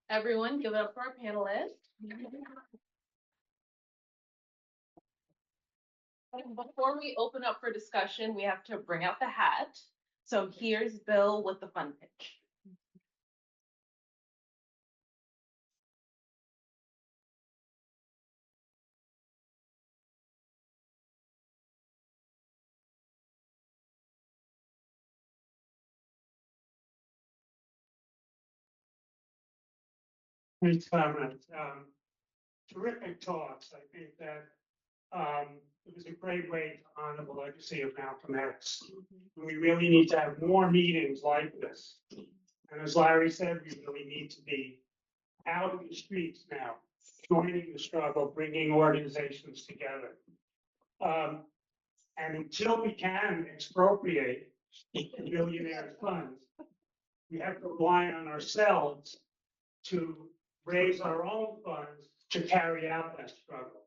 Everyone, give it up for our panelists. Before we open up for discussion, we have to bring out the hat. So here's Bill with the fun pitch. Thanks, Clarence. Terrific talks. I think that it was a great way to honor the legacy of Malcolm X. We really need to have more meetings like this. And as Larry said, we really need to be out in the streets now, joining the struggle, bringing organizations together. And until we can expropriate the billionaire funds, we have to rely on ourselves to raise our own funds to carry out that struggle.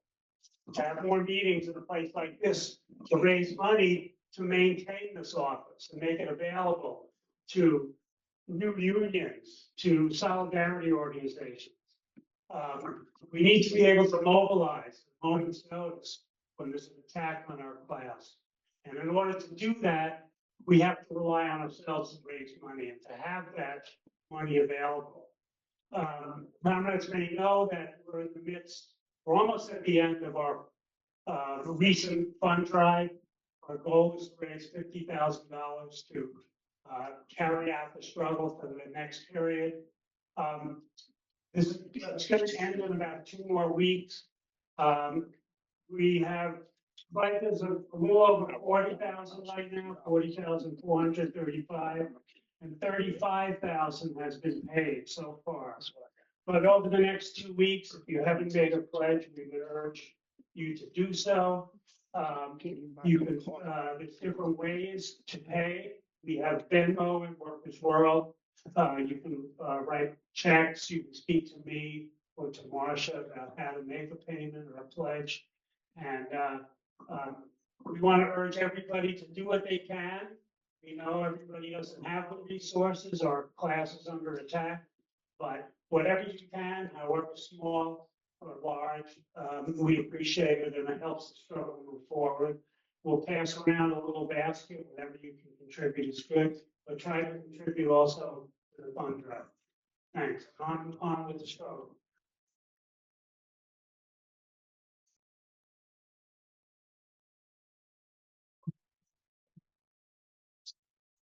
To have more meetings in a place like this, to raise money to maintain this office and make it available to new unions, to solidarity organizations. We need to be able to mobilize at a moment's notice when there's an attack on our class. And in order to do that, we have to rely on ourselves to raise money and to have that money available. Comrades may know that we're almost at the end of our recent fund drive. Our goal is to raise $50,000 to carry out the struggle for the next period. It's going to end in about 2 more weeks. We have fighters of a little over 40,000 right now, 40,435, and 35,000 has been paid so far. But over the next 2 weeks, if you haven't made a pledge, we would urge you to do so. You can, there's different ways to pay. We have Venmo and Workers World. You can write checks. You can speak to me or to Marcia about how to make a payment or a pledge. And we want to urge everybody to do what they can. We know everybody doesn't have the resources. Our class is under attack. But whatever you can, however small or large, we appreciate it, and it helps the struggle move forward. We'll pass around a little basket. Whatever you can contribute is good, but try to contribute also to the fund drive. Thanks. On with the struggle.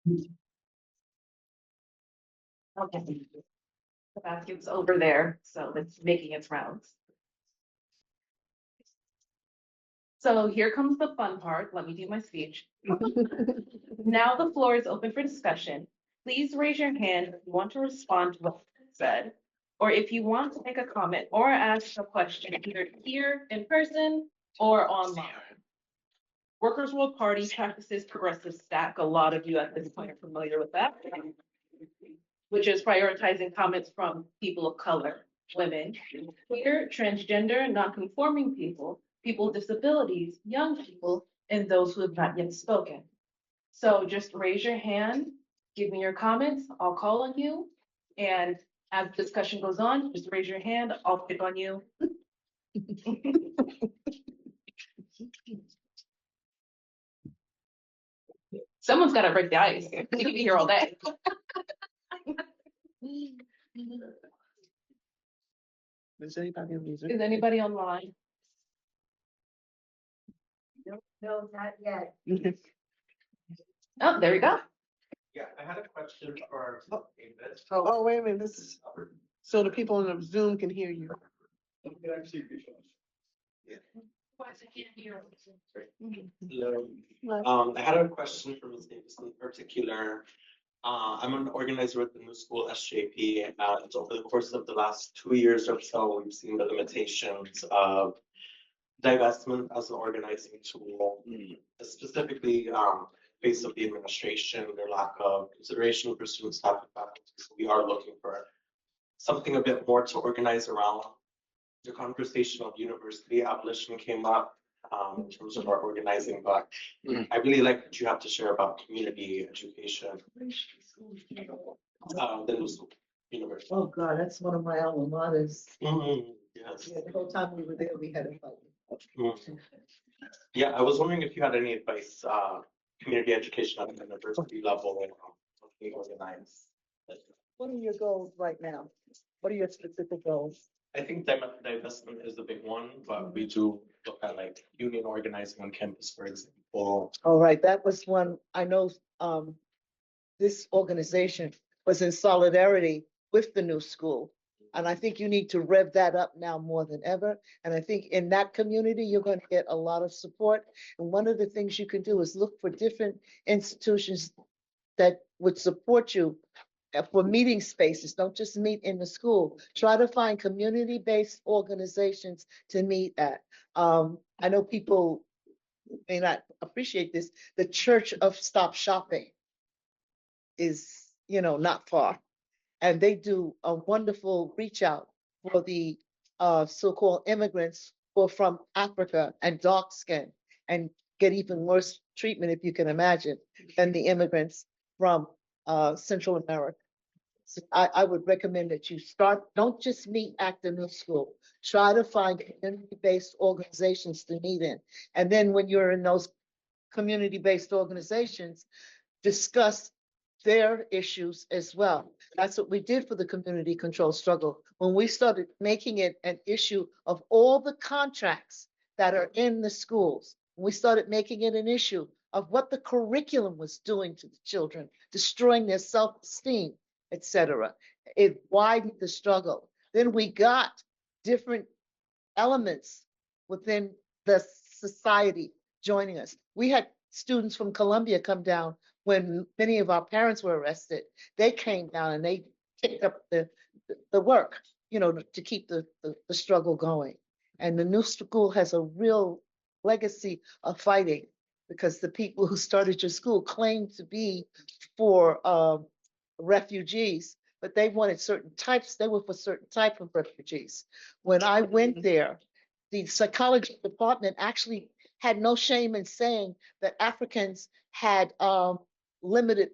Okay. The basket's over there, so it's making its rounds. So here comes the fun part. Let me do my speech. Now the floor is open for discussion. Please raise your hand if you want to respond to what was said, or if you want to make a comment or ask a question either here in person or online. Workers' World Party practices progressive stack. A lot of you at this point are familiar with that, which is prioritizing comments from people of color, women, queer, transgender, non-conforming people, people with disabilities, young people, and those who have not yet spoken. So just raise your hand, give me your comments, I'll call on you. And as the discussion goes on, just raise your hand, I'll pick on you. Someone's got to break the ice. You can be here all day. Is anybody on music? Is anybody online? No, not yet. Oh, there you go. Yeah, I had a question for David. Oh, wait a minute, this is, so the people on the Zoom can hear you. Hello. I had a question for Ms. Davis in particular. I'm an organizer with the New School SJP, and over the course of the last 2 years or so, we've seen the limitations of divestment as an organizing tool, specifically based on the administration, their lack of consideration for student staff and faculty. So we are looking for something a bit more to organize around. The conversation of university abolition came up in terms of our organizing, but I really like what you have to share about community education. The New School University. Oh, God, that's one of my alma maters. Yes. Yeah, the whole time we were there, we had a fight. Yeah, I was wondering if you had any advice, community education at the university level and being organized. What are your goals right now? What are your specific goals? I think divestment is the big one, but we do look at like union organizing on campus, for example. All right, that was one, I know, this organization was in solidarity with the new school. And I think you need to rev that up now more than ever. And I think in that community, you're going to get a lot of support. And one of the things you can do is look for different institutions that would support you for meeting spaces. Don't just meet in the school. Try to find community-based organizations to meet at. I know people may not appreciate this. The Church of Stop Shopping is, not far. And they do a wonderful reach out for the so-called immigrants who are from Africa and dark skin and get even worse treatment, if you can imagine, than the immigrants from Central America. So I would recommend that you don't just meet at the new school. Try to find community-based organizations to meet in. And then when you're in those community-based organizations, discuss their issues as well. That's what we did for the community control struggle. When we started making it an issue of all the contracts that are in the schools, we started making it an issue of what the curriculum was doing to the children, destroying their self-esteem, etc. It widened the struggle. Then we got different elements within the society joining us. We had students from Colombia come down when many of our parents were arrested. They came down and they picked up the work, to keep the struggle going. And the new school has a real legacy of fighting, because the people who started your school claimed to be for refugees, but they wanted certain types. They were for certain type of refugees. When I went there, the psychology department actually had no shame in saying that Africans had limited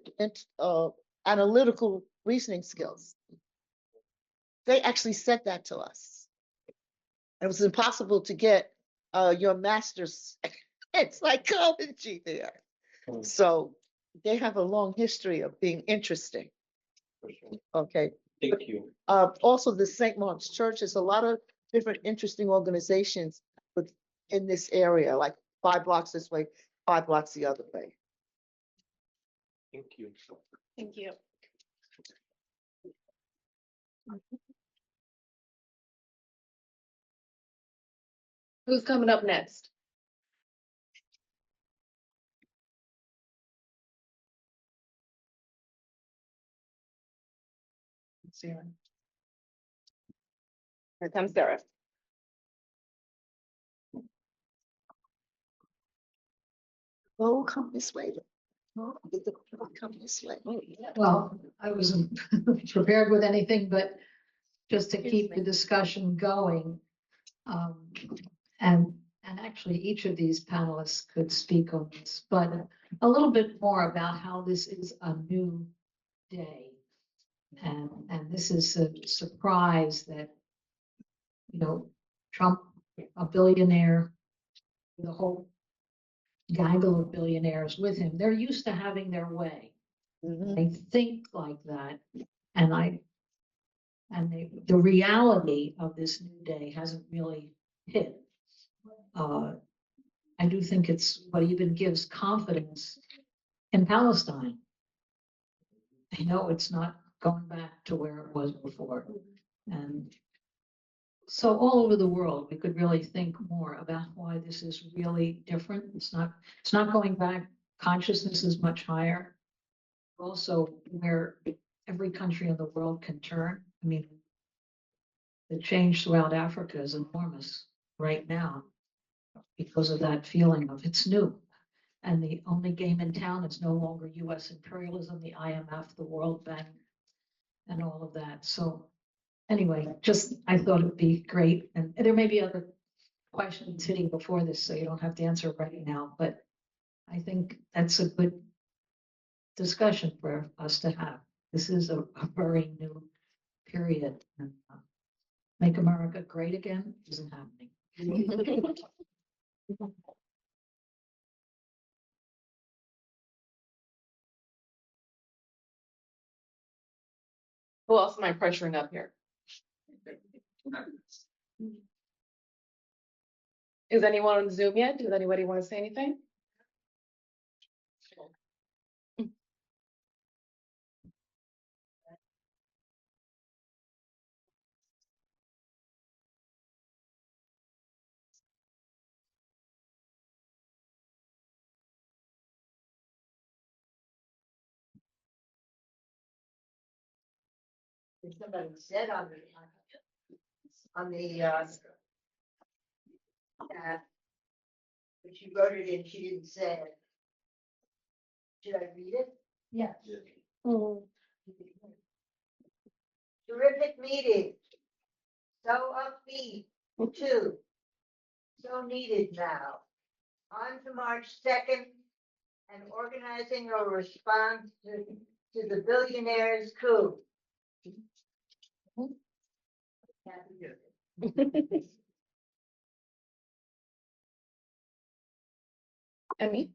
analytical reasoning skills. They actually said that to us. It was impossible to get your master's in psychology there. So they have a long history of being interesting. Okay. Thank you. Also, the St. Mark's Church has a lot of different interesting organizations in this area, like 5 blocks this way, 5 blocks the other way. Thank you. Thank you. Who's coming up next? Sarah. Here comes Sarah. Oh, come this way. Oh, come this way. Well, I wasn't prepared with anything, but just to keep the discussion going. Um, and actually, each of these panelists could speak on this, but a little bit more about how this is a new day. And this is a surprise that, you know, Trump, a billionaire, the whole gaggle of billionaires with him, they're used to having their way. Mhm. They think like that. The reality of this new day hasn't really hit. I do think it's what even gives confidence in Palestine. I know it's not going back to where it was before. And so all over the world, we could really think more about why this is really different. It's not going back. Consciousness is much higher. Also, where every country in the world can turn. I mean, the change throughout Africa is enormous right now because of that feeling of it's new. And the only game in town is no longer US imperialism, the IMF, the World Bank, and all of that. So anyway, just I thought it would be great. And there may be other questions sitting before this, so you don't have to answer right now. But I think that's a good discussion for us to have. This is a very new period. And, make America great again isn't happening. Who else am I pressuring up here? Is anyone on Zoom yet? Does anybody want to say anything? Somebody said on the but she wrote it and she didn't say it. Should I read it? Yes. Mhm. Terrific meeting. So upbeat, too. So needed now. On to March 2nd and organizing a response to the billionaires' coup. And me?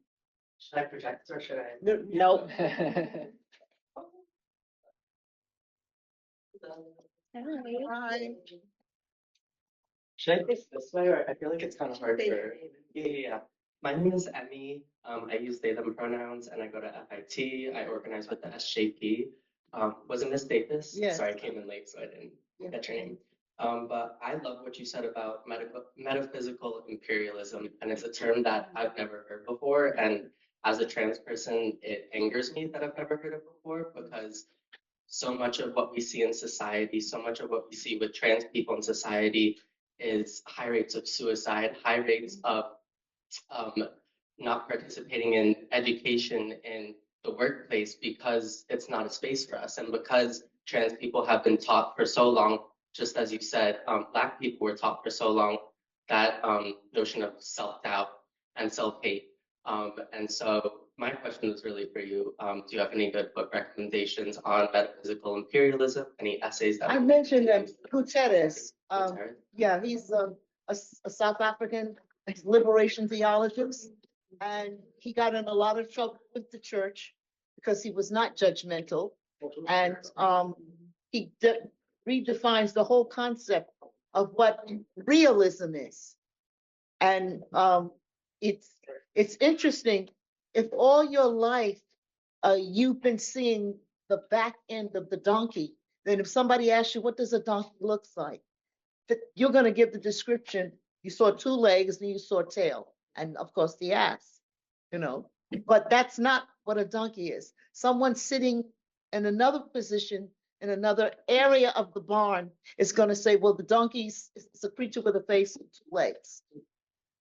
Should I project or should I? Nope. Hi. Should I face this way, or I feel like it's kind of hard for? Yeah. My name is Emmy. I use they them pronouns, and I go to FIT. I organize with the SJP. Was it Miss Davis? Yes. Sorry, I came in late, so I didn't get your name. But I love what you said about metaphysical imperialism, and it's a term that I've never heard before. And as a trans person, it angers me that I've never heard it before, because so much of what we see in society, so much of what we see with trans people in society is high rates of suicide, high rates of not participating in education in the workplace because it's not a space for us. And because trans people have been taught for so long, just as you said, Black people were taught for so long that notion of self-doubt and self-hate. And so my question is really for you. Do you have any good book recommendations on metaphysical imperialism? Any essays that I mentioned that Guterres, Guterres? yeah, he's a South African liberation theologist. And he got in a lot of trouble with the church because he was not judgmental. And he redefines the whole concept of what realism is. And it's interesting, if all your life you've been seeing the back end of the donkey. Then if somebody asks you, what does a donkey looks like? You're going to give the description. You saw two legs and you saw tail, and of course the ass, you know. But that's not what a donkey is. Someone sitting in another position in another area of the barn is going to say, well, the donkey is a creature with a face and two legs.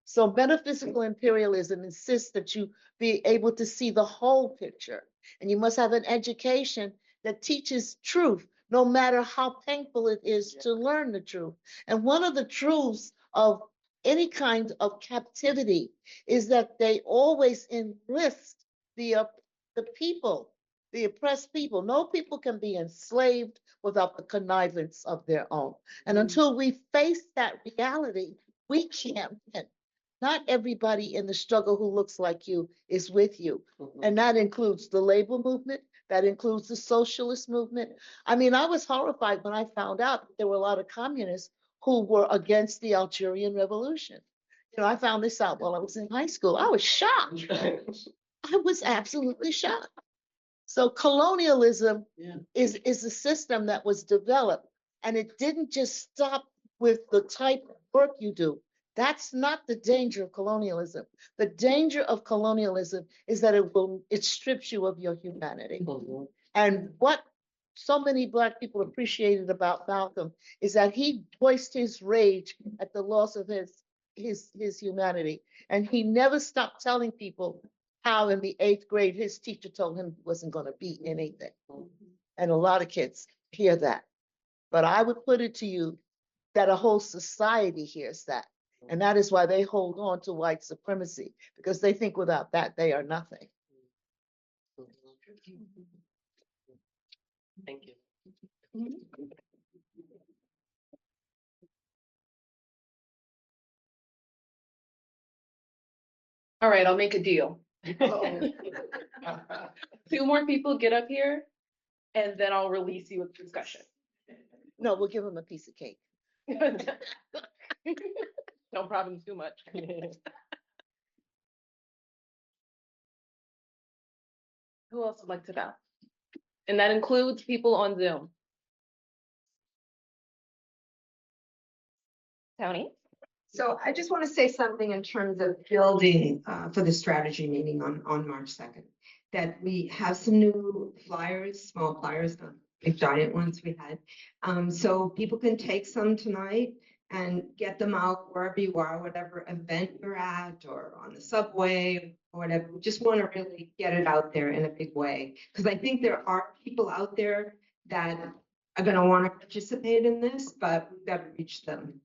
So metaphysical imperialism insists that you be able to see the whole picture, and you must have an education that teaches truth, no matter how painful it is to learn the truth. And one of the truths of any kind of captivity is that they always enlist the people, the oppressed people. No people can be enslaved without the connivance of their own. And until we face that reality, we can't win. Not everybody in the struggle who looks like you is with you. And that includes the labor movement, that includes the socialist movement. I mean, I was horrified when I found out that there were a lot of communists who were against the Algerian Revolution. You know, I found this out while I was in high school. I was shocked. I was absolutely shocked. So colonialism is a system that was developed, and it didn't just stop with the type of work you do. That's not the danger of colonialism. The danger of colonialism is that it strips you of your humanity. And what so many Black people appreciated about Malcolm is that he voiced his rage at the loss of his humanity. And he never stopped telling people how in the 8th grade his teacher told him he wasn't going to be anything. And a lot of kids hear that. But I would put it to you that a whole society hears that. And that is why they hold on to white supremacy, because they think without that, they are nothing. Thank you. All right, I'll make a deal. 2 more people get up here, and then I'll release you with discussion. No, we'll give them a piece of cake. Don't problem too much. Who else would like to bow? And that includes people on Zoom. Tony? So I just want to say something in terms of building for the strategy meeting on March 2nd, that we have some new flyers, small flyers, not big giant ones we had. So people can take some tonight and get them out wherever you are, whatever event you're at or on the subway or whatever. We just want to really get it out there in a big way, because I think there are people out there that are going to want to participate in this, but we've got to reach them.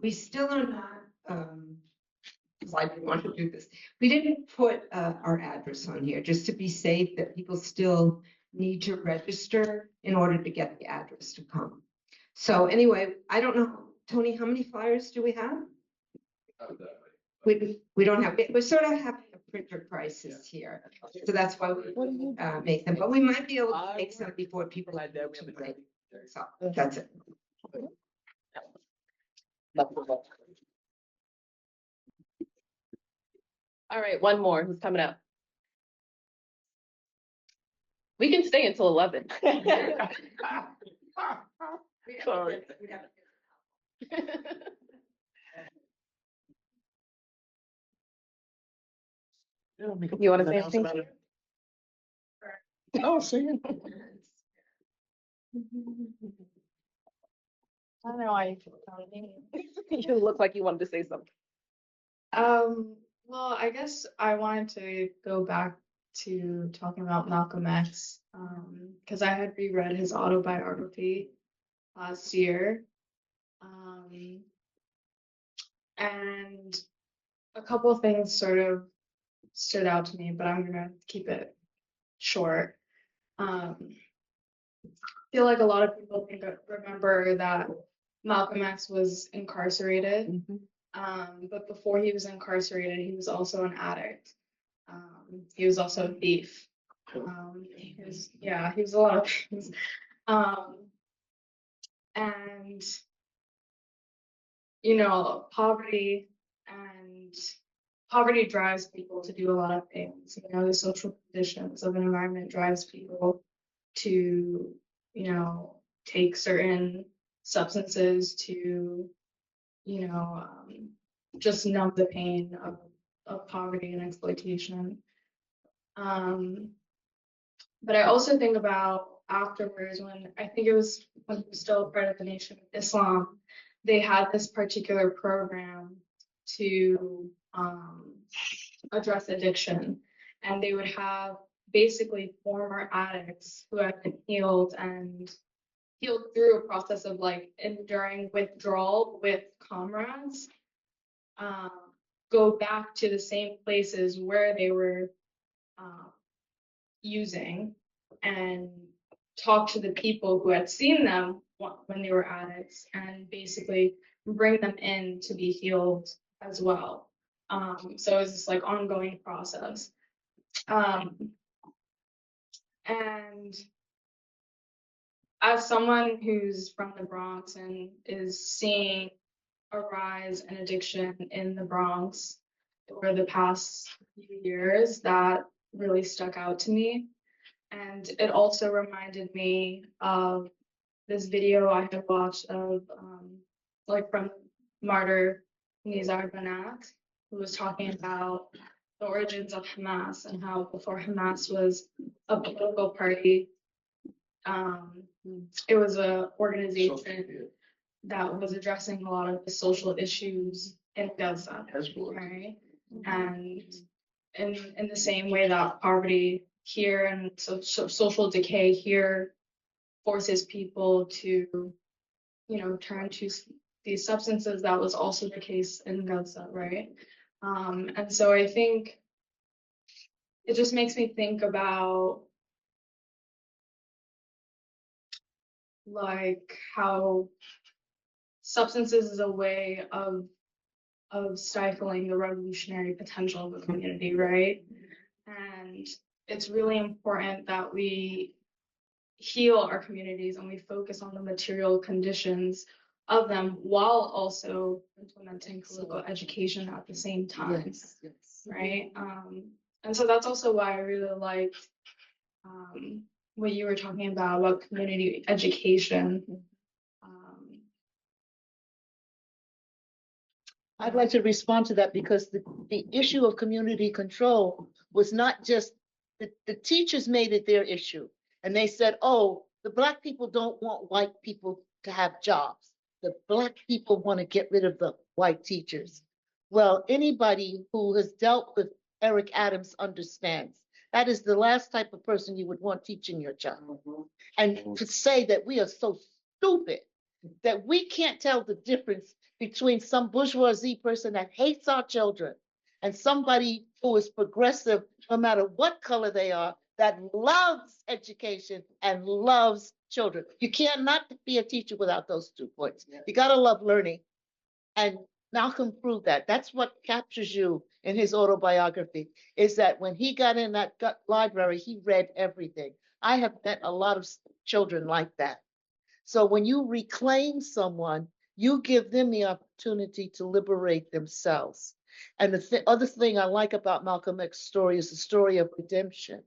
We still are not, because I didn't want to do this. We didn't put our address on here just to be safe, that people still need to register in order to get the address to come. So anyway, I don't know, Tony, how many flyers do we have? We don't have, we're sort of having a printer crisis here. So that's why we make them, but we might be able to make some before people are there. So that's it. All right, one more. Who's coming up? We can stay until 11. Sorry. You want to say anything? Oh, see. I don't know why You look like you wanted to say something. well, I guess I wanted to go back to talking about Malcolm X, because I had reread his autobiography last year. And a couple of things sort of stood out to me, but I'm gonna keep it short. I feel like a lot of people remember that Malcolm X was incarcerated, but before he was incarcerated, he was also an addict. He was also a thief. He was a lot of things. poverty drives people to do a lot of things. You know, the social conditions of an environment drives people to, you know, take certain substances to, you know, just numb the pain of poverty and exploitation. But I also think about afterwards when I think it was when we were still part of the Nation of Islam, they had this particular program to address addiction. And they would have basically former addicts who had been healed and healed through a process of like enduring withdrawal with comrades, go back to the same places where they were using and talk to the people who had seen them when they were addicts and basically bring them in to be healed as well. So it's this like ongoing process. And as someone who's from the Bronx and is seeing a rise in addiction in the Bronx over the past few years, that really stuck out to me. And it also reminded me of this video I had watched of like from martyr Nizar Banat, who was talking about the origins of Hamas and how before Hamas was a political party, it was an organization that was addressing a lot of the social issues in Gaza, right? And in the same way that poverty here and social decay here forces people to, you know, turn to these substances, that was also the case in Gaza, right? And so I think it just makes me think about like how substances is a way of stifling the revolutionary potential of the community, right? And it's really important that we heal our communities and we focus on the material conditions of them while also implementing political education at the same time, Yes, yes. right? And so that's also why I really liked what you were talking about community education. I'd like to respond to that because the issue of community control was not just, the teachers made it their issue. And they said, oh, the Black people don't want white people to have jobs. The Black people want to get rid of the white teachers. Well, anybody who has dealt with Eric Adams understands that is the last type of person you would want teaching your child. And to say that we are so stupid that we can't tell the difference between some bourgeoisie person that hates our children and somebody who is progressive, no matter what color they are, that loves education and loves children. You cannot be a teacher without those 2 points. You got to love learning. And Malcolm proved that. That's what captures you in his autobiography, is that when he got in that library, he read everything. I have met a lot of children like that. So when you reclaim someone, you give them the opportunity to liberate themselves. And the other thing I like about Malcolm X's story is the story of redemption.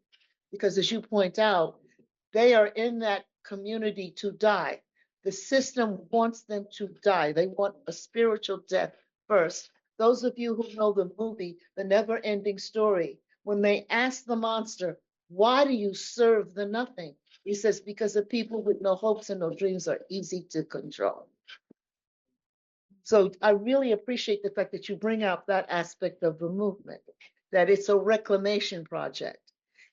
Because as you point out, they are in that community to die. The system wants them to die. They want a spiritual death first. Those of you who know the movie, The Never Ending Story, when they ask the monster, why do you serve the nothing? He says, because the people with no hopes and no dreams are easy to control. So I really appreciate the fact that you bring out that aspect of the movement, that it's a reclamation project.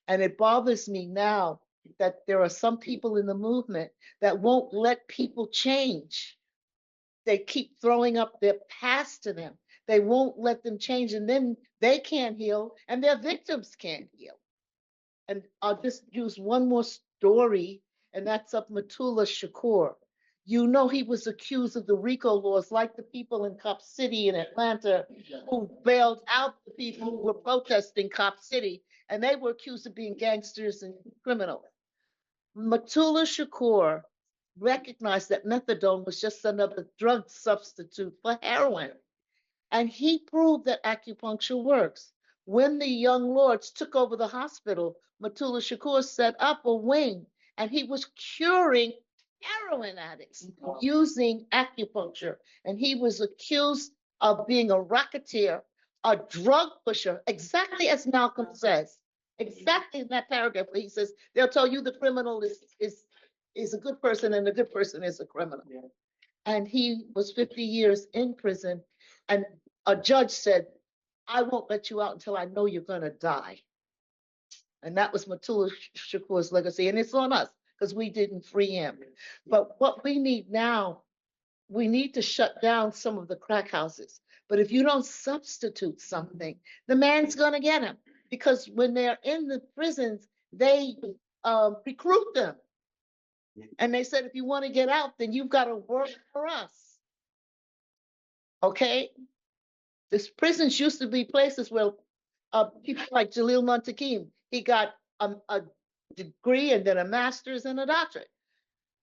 And it bothers me now that there are some people in the movement that won't let people change. They keep throwing up their past to them. They won't let them change, and then they can't heal, and their victims can't heal. And I'll just use one more story, and that's of Matullah Shakur. You know, he was accused of the RICO laws, like the people in Cop City in Atlanta who bailed out the people who were protesting Cop City, and they were accused of being gangsters and criminals. Matullah Shakur recognized that methadone was just another drug substitute for heroin. And he proved that acupuncture works. When the young lords took over the hospital, Matula Shakur set up a wing and he was curing heroin addicts using acupuncture. And he was accused of being a racketeer, a drug pusher, exactly as Malcolm says. Exactly in that paragraph where he says, they'll tell you the criminal is a good person and a good person is a criminal. Yeah. And he was 50 years in prison. And a judge said, I won't let you out until I know you're going to die. And that was Matula Shakur's legacy. And it's on us because we didn't free him. But what we need now, we need to shut down some of the crack houses. But if you don't substitute something, the man's going to get him. Because when they're in the prisons, they recruit them. And they said, if you want to get out, then you've got to work for us. Okay? This prisons used to be places where people like Jalil Muntaqim, he got a degree and then a master's and a doctorate.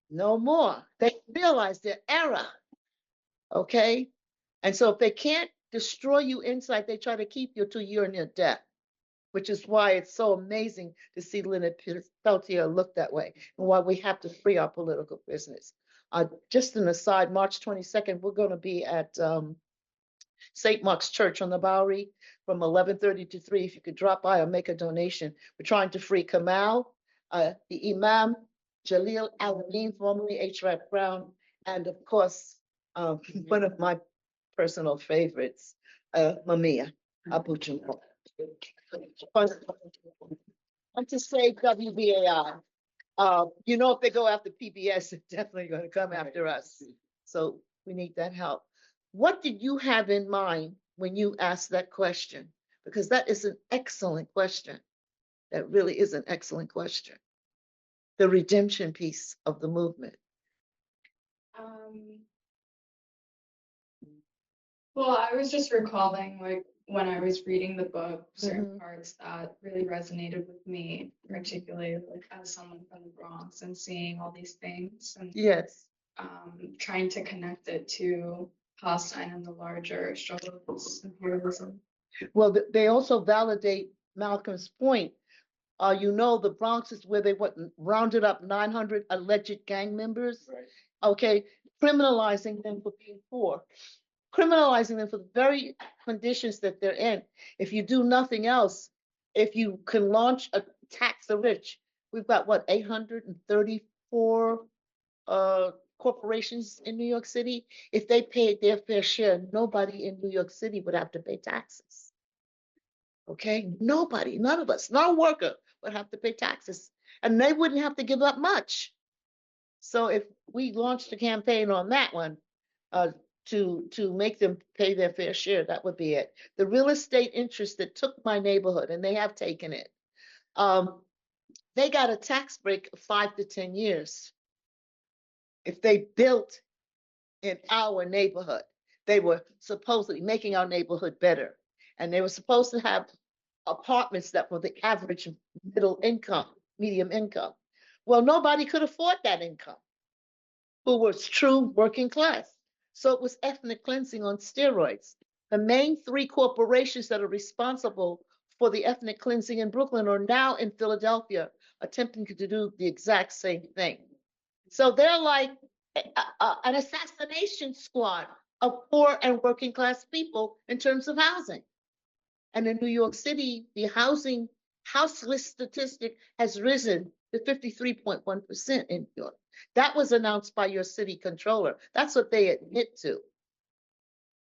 No more. They realized their error. Okay? And so if they can't destroy you inside, they try to keep you till you're near death, which is why it's so amazing to see Leonard Peltier look that way and why we have to free our political prisoners. Just an aside, March 22nd, we're going to be at St. Mark's Church on the Bowery from 11:30 to 3. If you could drop by or make a donation. We're trying to free Qarmout, the Imam, Jalil Al-Amin, formerly H. Brown, and of course, one of my personal favorites, Mamiya Abu Jamal. And to say WBAI, you know, if they go after PBS, they're definitely going to come after us. So we need that help. What did you have in mind when you asked that question? Because that is an excellent question. That really is an excellent question. The redemption piece of the movement. Well, I was just recalling, like, when I was reading the book, certain Mhm. parts that really resonated with me, particularly like as someone from the Bronx and seeing all these things and Yes. trying to connect it to Palestine and the larger struggle of imperialism. Well, they also validate Malcolm's point. You know, the Bronx is where they rounded up 900 alleged gang members. Right. Okay, criminalizing them for being poor, criminalizing them for the very conditions that they're in. If you do nothing else, if you can launch a tax the rich, we've got what, 834 corporations in New York City. If they paid their fair share, nobody in New York City would have to pay taxes. Okay, nobody, none of us, no worker would have to pay taxes, and they wouldn't have to give up much. So if we launched a campaign on that one, to make them pay their fair share, that would be it. The real estate interest that took my neighborhood, and they have taken it, they got a tax break of 5 to 10 years. If they built in our neighborhood, they were supposedly making our neighborhood better. And they were supposed to have apartments that were the average middle income, medium income. Well, nobody could afford that income who was true working class. So it was ethnic cleansing on steroids. The main 3 corporations that are responsible for the ethnic cleansing in Brooklyn are now in Philadelphia attempting to do the exact same thing. So they're like an assassination squad of poor and working class people in terms of housing. And in New York City, the houseless statistic has risen to 53.1% in New York. That was announced by your city controller. That's what they admit to.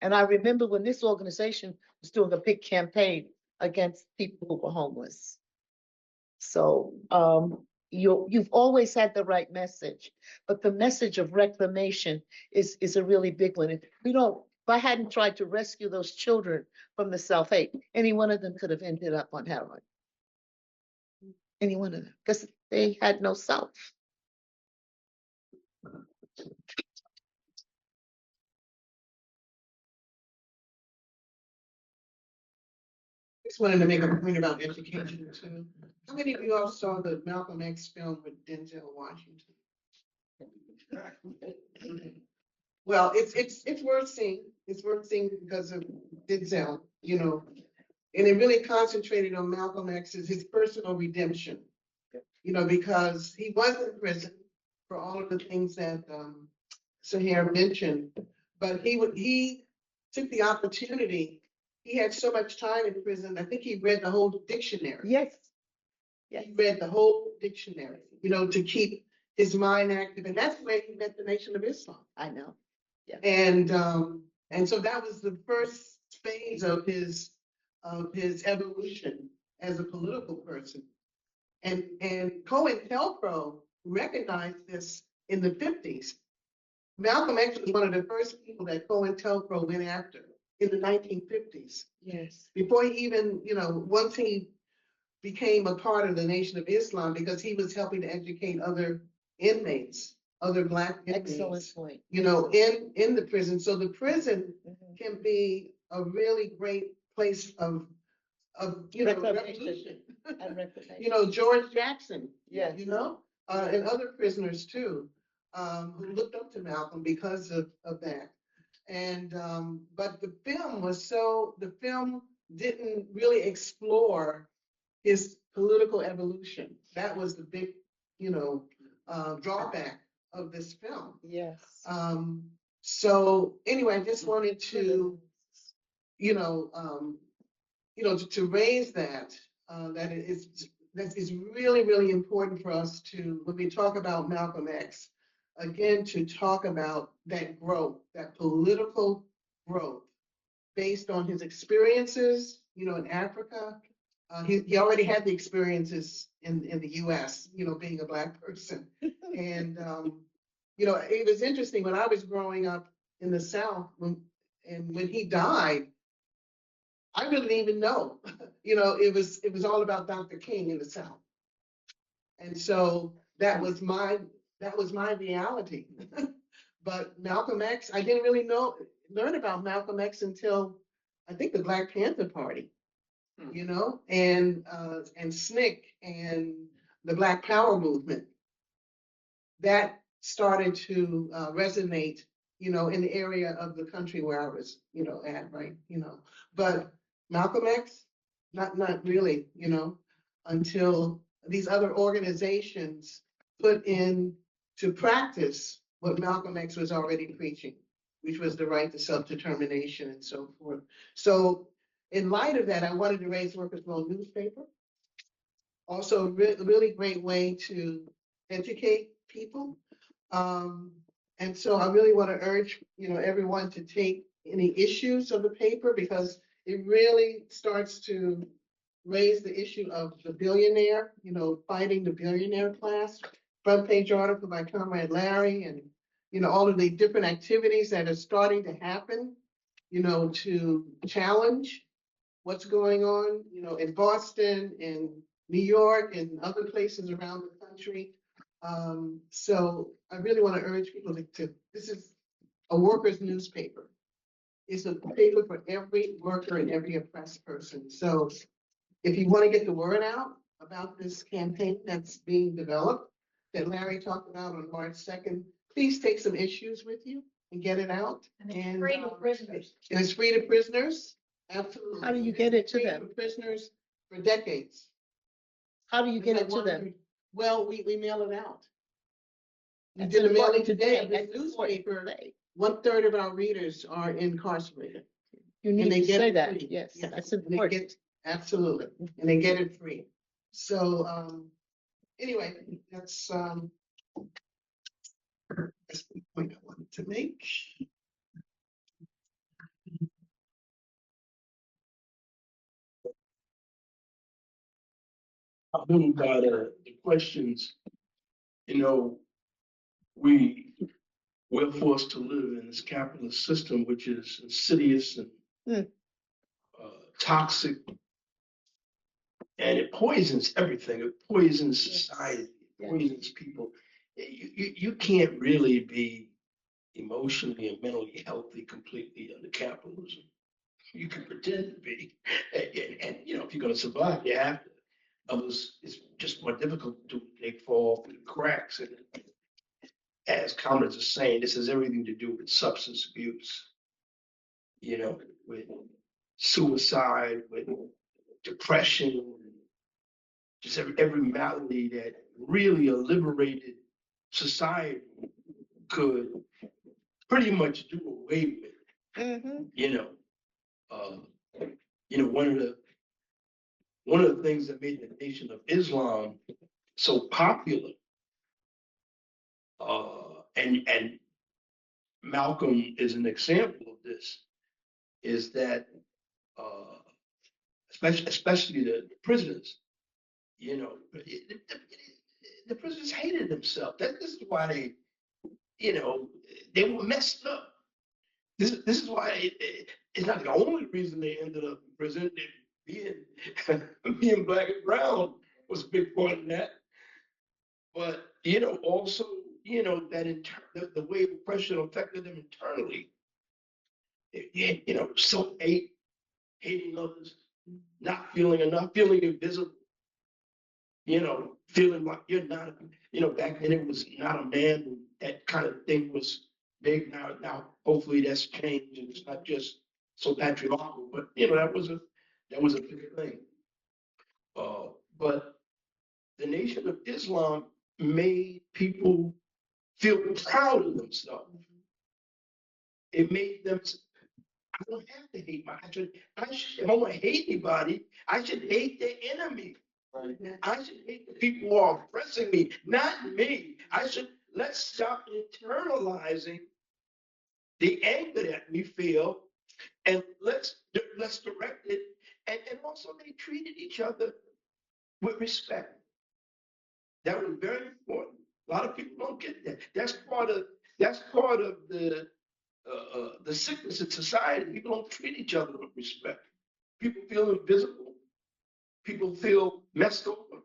And I remember when this organization was doing a big campaign against people who were homeless. So you've always had the right message, but the message of reclamation is a really big one. If I hadn't tried to rescue those children from the self-hate, any one of them could have ended up on heroin. Any one of them, because they had no self. Just wanted to make a point about education too. How many of you all saw the Malcolm X film with Denzel Washington? Well, it's worth seeing. It's worth seeing because of Denzel, you know, and it really concentrated on Malcolm X's his personal redemption. You know, because he was in prison for all of the things that Sahir mentioned, but he took the opportunity. He had so much time in prison. I think he read the whole dictionary. Yes. Yes. He read the whole dictionary, you know, to keep his mind active, and that's where he met the Nation of Islam. I know. Yeah. And so that was the first phase of his evolution as a political person. And COINTELPRO recognized this in the 50s. Malcolm X was one of the first people that COINTELPRO went after in the 1950s. Yes. Before he even, you know, once he became a part of the Nation of Islam, because he was helping to educate other inmates, other Black inmates. Excellent point. You know, in the prison. So the prison can be a really great place of you know, revolution. And reclamation. You know, George Jackson, Yes. you know, and other prisoners too, who looked up to Malcolm because of that. And but the film didn't really explore his political evolution. That was the big, you know, drawback of this film. Yes. So anyway, I just wanted to, you know, to raise that, that is really, really important for us to, when we talk about Malcolm X, again, to talk about that growth, that political growth based on his experiences, you know, in Africa. He already had the experiences in the US, you know, being a Black person. And, you know, it was interesting when I was growing up in the South, when he died, I really didn't even know. You know, it was all about Dr. King in the South. And so that was my reality. But Malcolm X, I didn't really learn about Malcolm X until I think the Black Panther Party, you know, and SNCC and the Black Power movement. That started to resonate, you know, in the area of the country where I was, you know, at, right, you know. But Malcolm X, not really, you know, until these other organizations put into practice what Malcolm X was already preaching, which was the right to self-determination and so forth. So in light of that, I wanted to raise Workers' World newspaper. Also, a really great way to educate people. And so I really want to urge, you know, everyone to take any issues of the paper, because it really starts to raise the issue of the billionaire, you know, fighting the billionaire class. Front page article by Comrade Larry, and, you know, all of the different activities that are starting to happen, you know, to challenge what's going on, you know, in Boston, in New York, and other places around the country. So I really want to urge people to this is a workers' newspaper. It's a paper for every worker and every oppressed person. So if you want to get the word out about this campaign that's being developed, that Larry talked about on March 2nd, please take some issues with you and get it out. And it's free to prisoners. And it's free to prisoners. Absolutely. How do you get it to Free them? Prisoners for decades. How do you get it to them? Well, we mail it out. We That's did a mailing important to today. say. This That's important to newspaper, say. 1/3 of our readers are incarcerated. You And need they to get say it that. free. Yes, Yes, that's and they important. get- Absolutely, and they get it free. So anyway, that's the point I wanted to make. I've been by the questions, you know, we're forced to live in this capitalist system, which is insidious and toxic, and it poisons everything. It poisons society, it poisons people. You can't really be emotionally and mentally healthy completely under capitalism. You can pretend to be, and you know, if you're going to survive, you have to. Others, it's just more difficult to they fall through the cracks. as comrades are saying, this has everything to do with substance abuse, you know, with suicide, with depression, just every malady that really a liberated society could pretty much do away with. You know, you know, one of the things that made the Nation of Islam so popular, and Malcolm is an example of this, is that especially the prisoners, you know, the prisoners hated themselves. This is why they, you know, they were messed up. This is why it's not the only reason they ended up in prison. Being black and brown was a big part of that. But you know, also, you know, that the way oppression affected them internally. You know, hating others, not feeling enough, feeling invisible. You know, feeling like you're not. You know, back then it was not a man. That kind of thing was big. Now, hopefully that's changed, and it's not just so patriarchal. But you know, that was a big thing. But the Nation of Islam made people feel proud of themselves. It made them. I don't have to hate if I want to hate anybody, I should hate the enemy. Right. I should hate the people who are oppressing me, not me. Let's stop internalizing the anger that we feel, and let's direct it. And also they treated each other with respect. That was very important. A lot of people don't get that. That's part of the sickness in society. People don't treat each other with respect. People feel invisible. People feel messed over,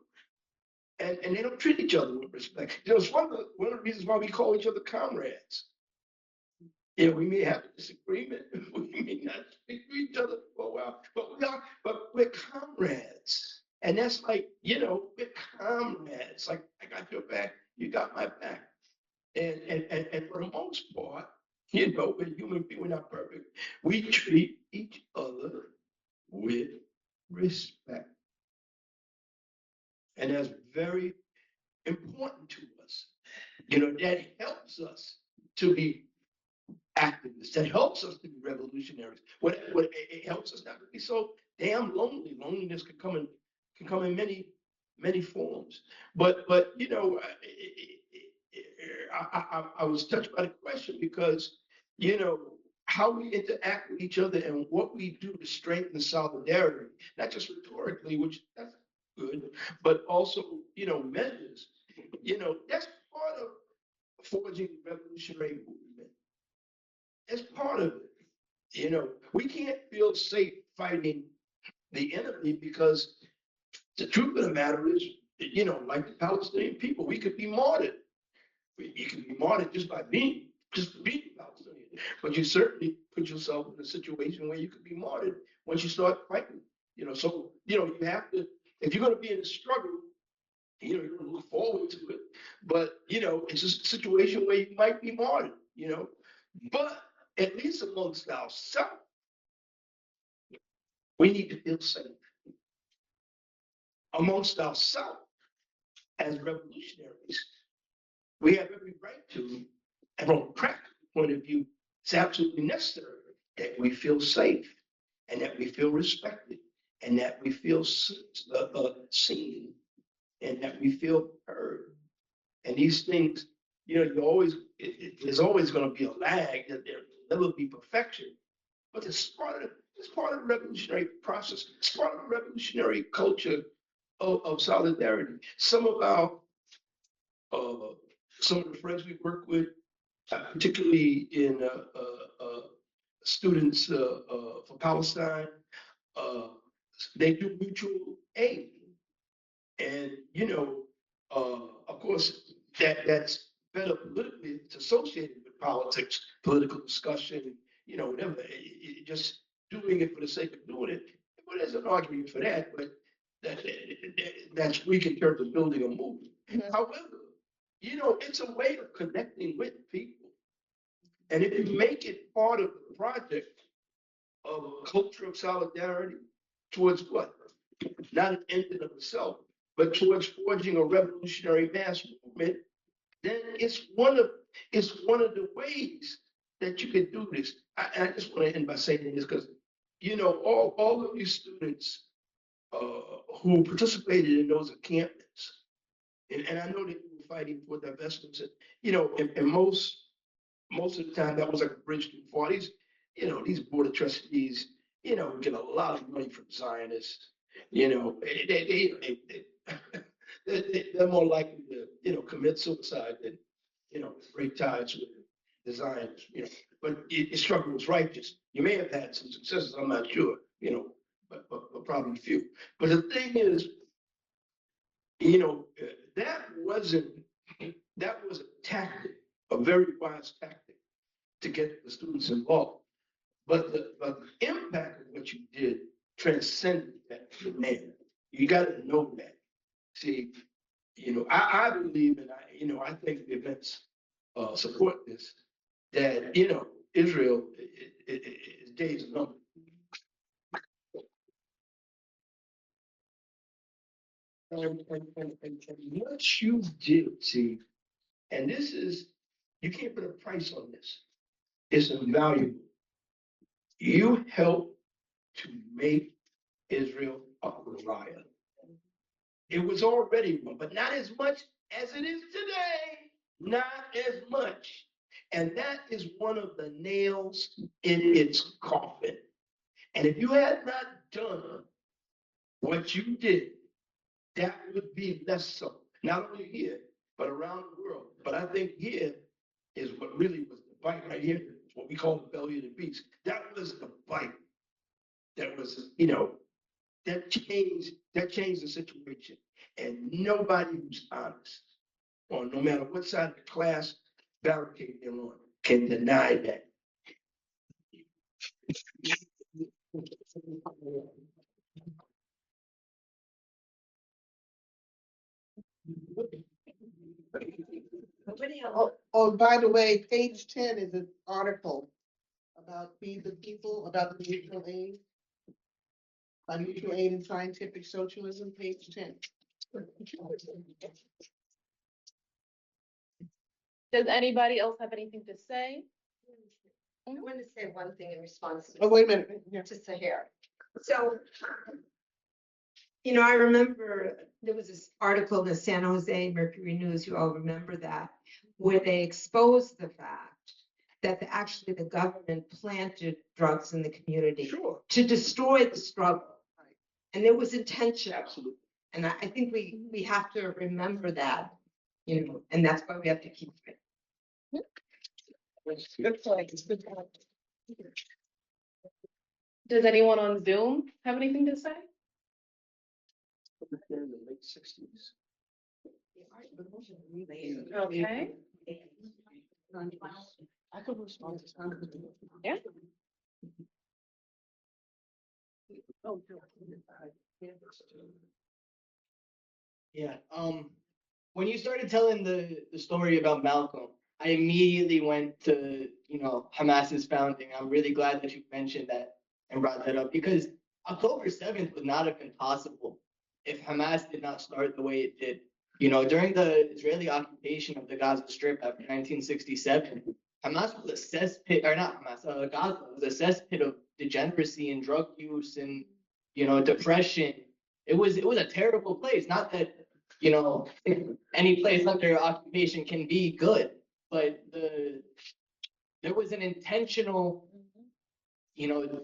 and they don't treat each other with respect. You know, it's one of the reasons why we call each other comrades. Yeah, we may have a disagreement. We may not speak to each other for a while, but we're comrades. And that's like, you know, we're comrades. Like, I got your back, you got my back. And for the most part, you know, we're human beings, we're not perfect. We treat each other with respect. And that's very important to us. You know, that helps us to be activists. That helps us to be revolutionaries. It helps us not to be so damn lonely. Loneliness can come in many forms. But you know, I was touched by the question because, you know, how we interact with each other and what we do to strengthen solidarity, not just rhetorically, which that's good, but also, you know, measures. You know, that's part of forging the revolutionary movement. It's part of it. You know, we can't feel safe fighting the enemy because the truth of the matter is, you know, like the Palestinian people, we could be martyred. You can be martyred just by being Palestinian. But you certainly put yourself in a situation where you could be martyred once you start fighting. You know, so, you know, you have to, if you're going to be in a struggle, you know, you're going to look forward to it. But, you know, it's a situation where you might be martyred, you know. But at least amongst ourselves, we need to feel safe. Amongst ourselves, as revolutionaries, we have every right to, and from a practical point of view, it's absolutely necessary that we feel safe and that we feel respected and that we feel seen and that we feel heard. And these things, you know, there's always going to be a lag, that there'll never be perfection. But it's part of the revolutionary process. It's part of the revolutionary culture of solidarity. Some of the friends we work with, particularly in students for Palestine, they do mutual aid, and you know, of course, that's better politically. It's associated with politics, political discussion, you know, whatever. Just doing it for the sake of doing it. Well, there's an argument for that, but that's weak in terms of building a movement. However, you know, it's a way of connecting with people. And if you make it part of the project of a culture of solidarity towards what? Not an end in of itself, but towards forging a revolutionary mass movement, then it's one of the ways that you can do this. I just want to end by saying this because, you know, all of these students who participated in those encampments, and I know that you were fighting for divestments, and you know, and most of the time that was like a bridge too far. These, you know, these board of trustees, you know, get a lot of money from Zionists. You know, they're more likely to, you know, commit suicide than, you know, break ties with the Zionists. You know, but your struggle was righteous. You may have had some successes, I'm not sure. You know, but probably few. But the thing is, you know, that was a tactic, a very wise tactic to get the students involved. But the impact of what you did transcended that demand. You got to know that. See, you know, I believe, and I think the events support this, that, you know, Israel is days of numbered. And what you did, see, and this is, you can't put a price on this. It's invaluable. You helped to make Israel a pariah. It was already one, but not as much as it is today. Not as much. And that is one of the nails in its coffin. And if you had not done what you did, that would be less so. Not only here, but around the world. But I think here is what really was the bite right here. It's what we call the belly of the beast. That was the bite. That was, you know, that changed the situation. And nobody who's honest, or no matter what side of the class barricade they're on, can deny that. Oh, by the way, page 10 is an article about Feed the People, about the mutual aid. Mutual aid and scientific socialism, page 10. Does anybody else have anything to say? I want to say one thing in response Oh, wait a minute. Yeah. to Sahar. So, you know, I remember there was this article in the San Jose Mercury News, you all remember that, where they exposed the fact that actually the government planted drugs in the community to destroy the struggle. And it was intentional. Absolutely. And I think we have to remember that, you know, and that's why we have to keep fighting. Good point. Good point. Does anyone on Zoom have anything to say? In the late 60s. Okay. I could respond to some. Yeah. Yeah. When you started telling the story about Malcolm, I immediately went to, you know, Hamas's founding. I'm really glad that you mentioned that and brought that up, because October 7th would not have been possible if Hamas did not start the way it did. You know, during the Israeli occupation of the Gaza Strip after 1967, Hamas was a cesspit, or not Hamas, Gaza was a cesspit of degeneracy and drug use and, you know, depression. It was a terrible place. Not that, you know, any place under occupation can be good, but there was an intentional, you know,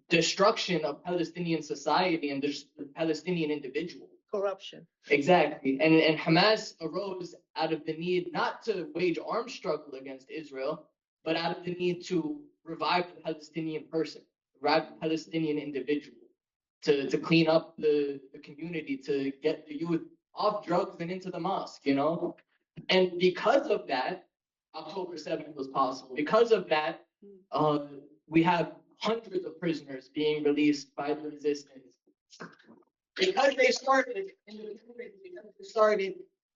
destruction of Palestinian society and the Palestinian individual. Corruption. Exactly. And Hamas arose out of the need not to wage armed struggle against Israel, but out of the need to revive the Palestinian person, revive the Palestinian individual, to clean up the community, to get the youth off drugs and into the mosque, you know? And because of that, October 7th was possible. Because of that, we have hundreds of prisoners being released by the resistance. Because they started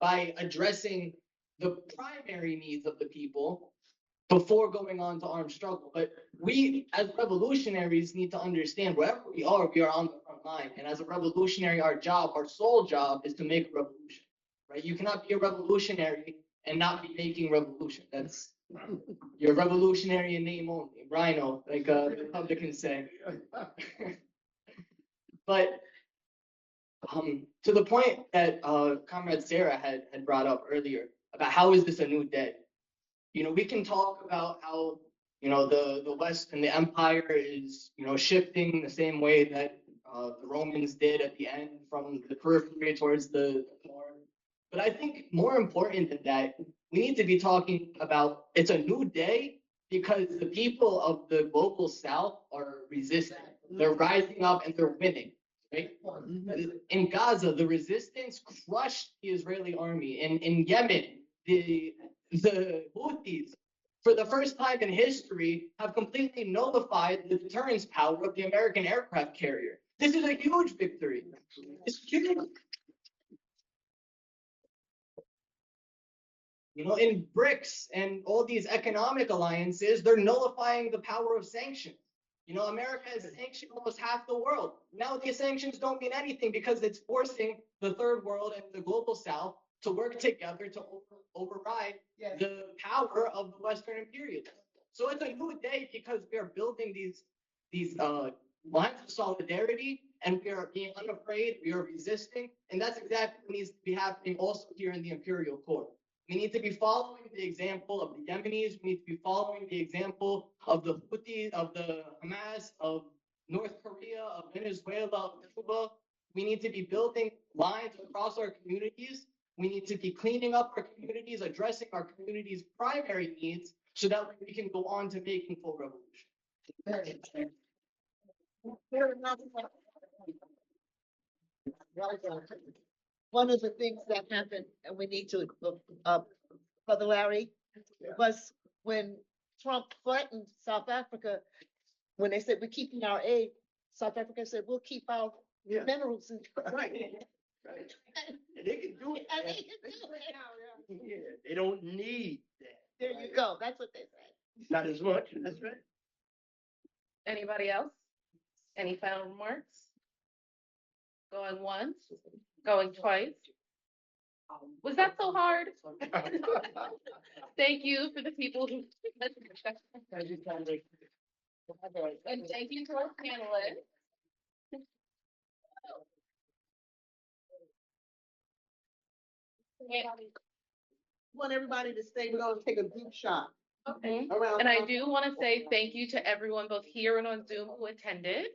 by addressing the primary needs of the people before going on to armed struggle. But we, as revolutionaries, need to understand wherever we are on the front line. And as a revolutionary, our sole job is to make a revolution, right? You cannot be a revolutionary and not be making revolution. That's, you're a revolutionary in name only, rhino, like the Republicans say. But to the point that Comrade Sarah had brought up earlier about how is this a new day? You know, we can talk about how, you know, the West and the Empire is, you know, shifting the same way that the Romans did at the end from the periphery towards the north. But I think more important than that, we need to be talking about it's a new day because the people of the global South are resisting. They're rising up and they're winning. Right? In Gaza, the resistance crushed the Israeli army. In Yemen, the Houthis, for the first time in history, have completely nullified the deterrence power of the American aircraft carrier. This is a huge victory. It's huge. You know, in BRICS and all these economic alliances, they're nullifying the power of sanctions. You know, America has sanctioned almost half the world. Now these sanctions don't mean anything because it's forcing the third world and the global South to work together to override the power of the Western imperialism. So it's a new day because we are building these lines of solidarity and we are being unafraid, we are resisting, and that's exactly what needs to be happening also here in the imperial core. We need to be following the example of the Yemenis. We need to be following the example of the Houthis, of the Hamas, of North Korea, of Venezuela, of Cuba. We need to be building lines across our communities. We need to be cleaning up our communities, addressing our communities' primary needs so that we can go on to making full revolution. One of the things that happened, and we need to, Brother Larry, was when Trump threatened South Africa, when they said we're keeping our aid, South Africa said we'll keep our minerals. Right. And they can do it. And they can do it. Yeah, they don't need that. There you go. That's what they said. Not as much. That's right. Anybody else? Any final remarks? Going once, going twice. Was that so hard? Thank you for the people who. And thank you to our panelists. Want everybody to stay, we're gonna take a group shot. Okay. Around. And I do want to say thank you to everyone both here and on Zoom who attended.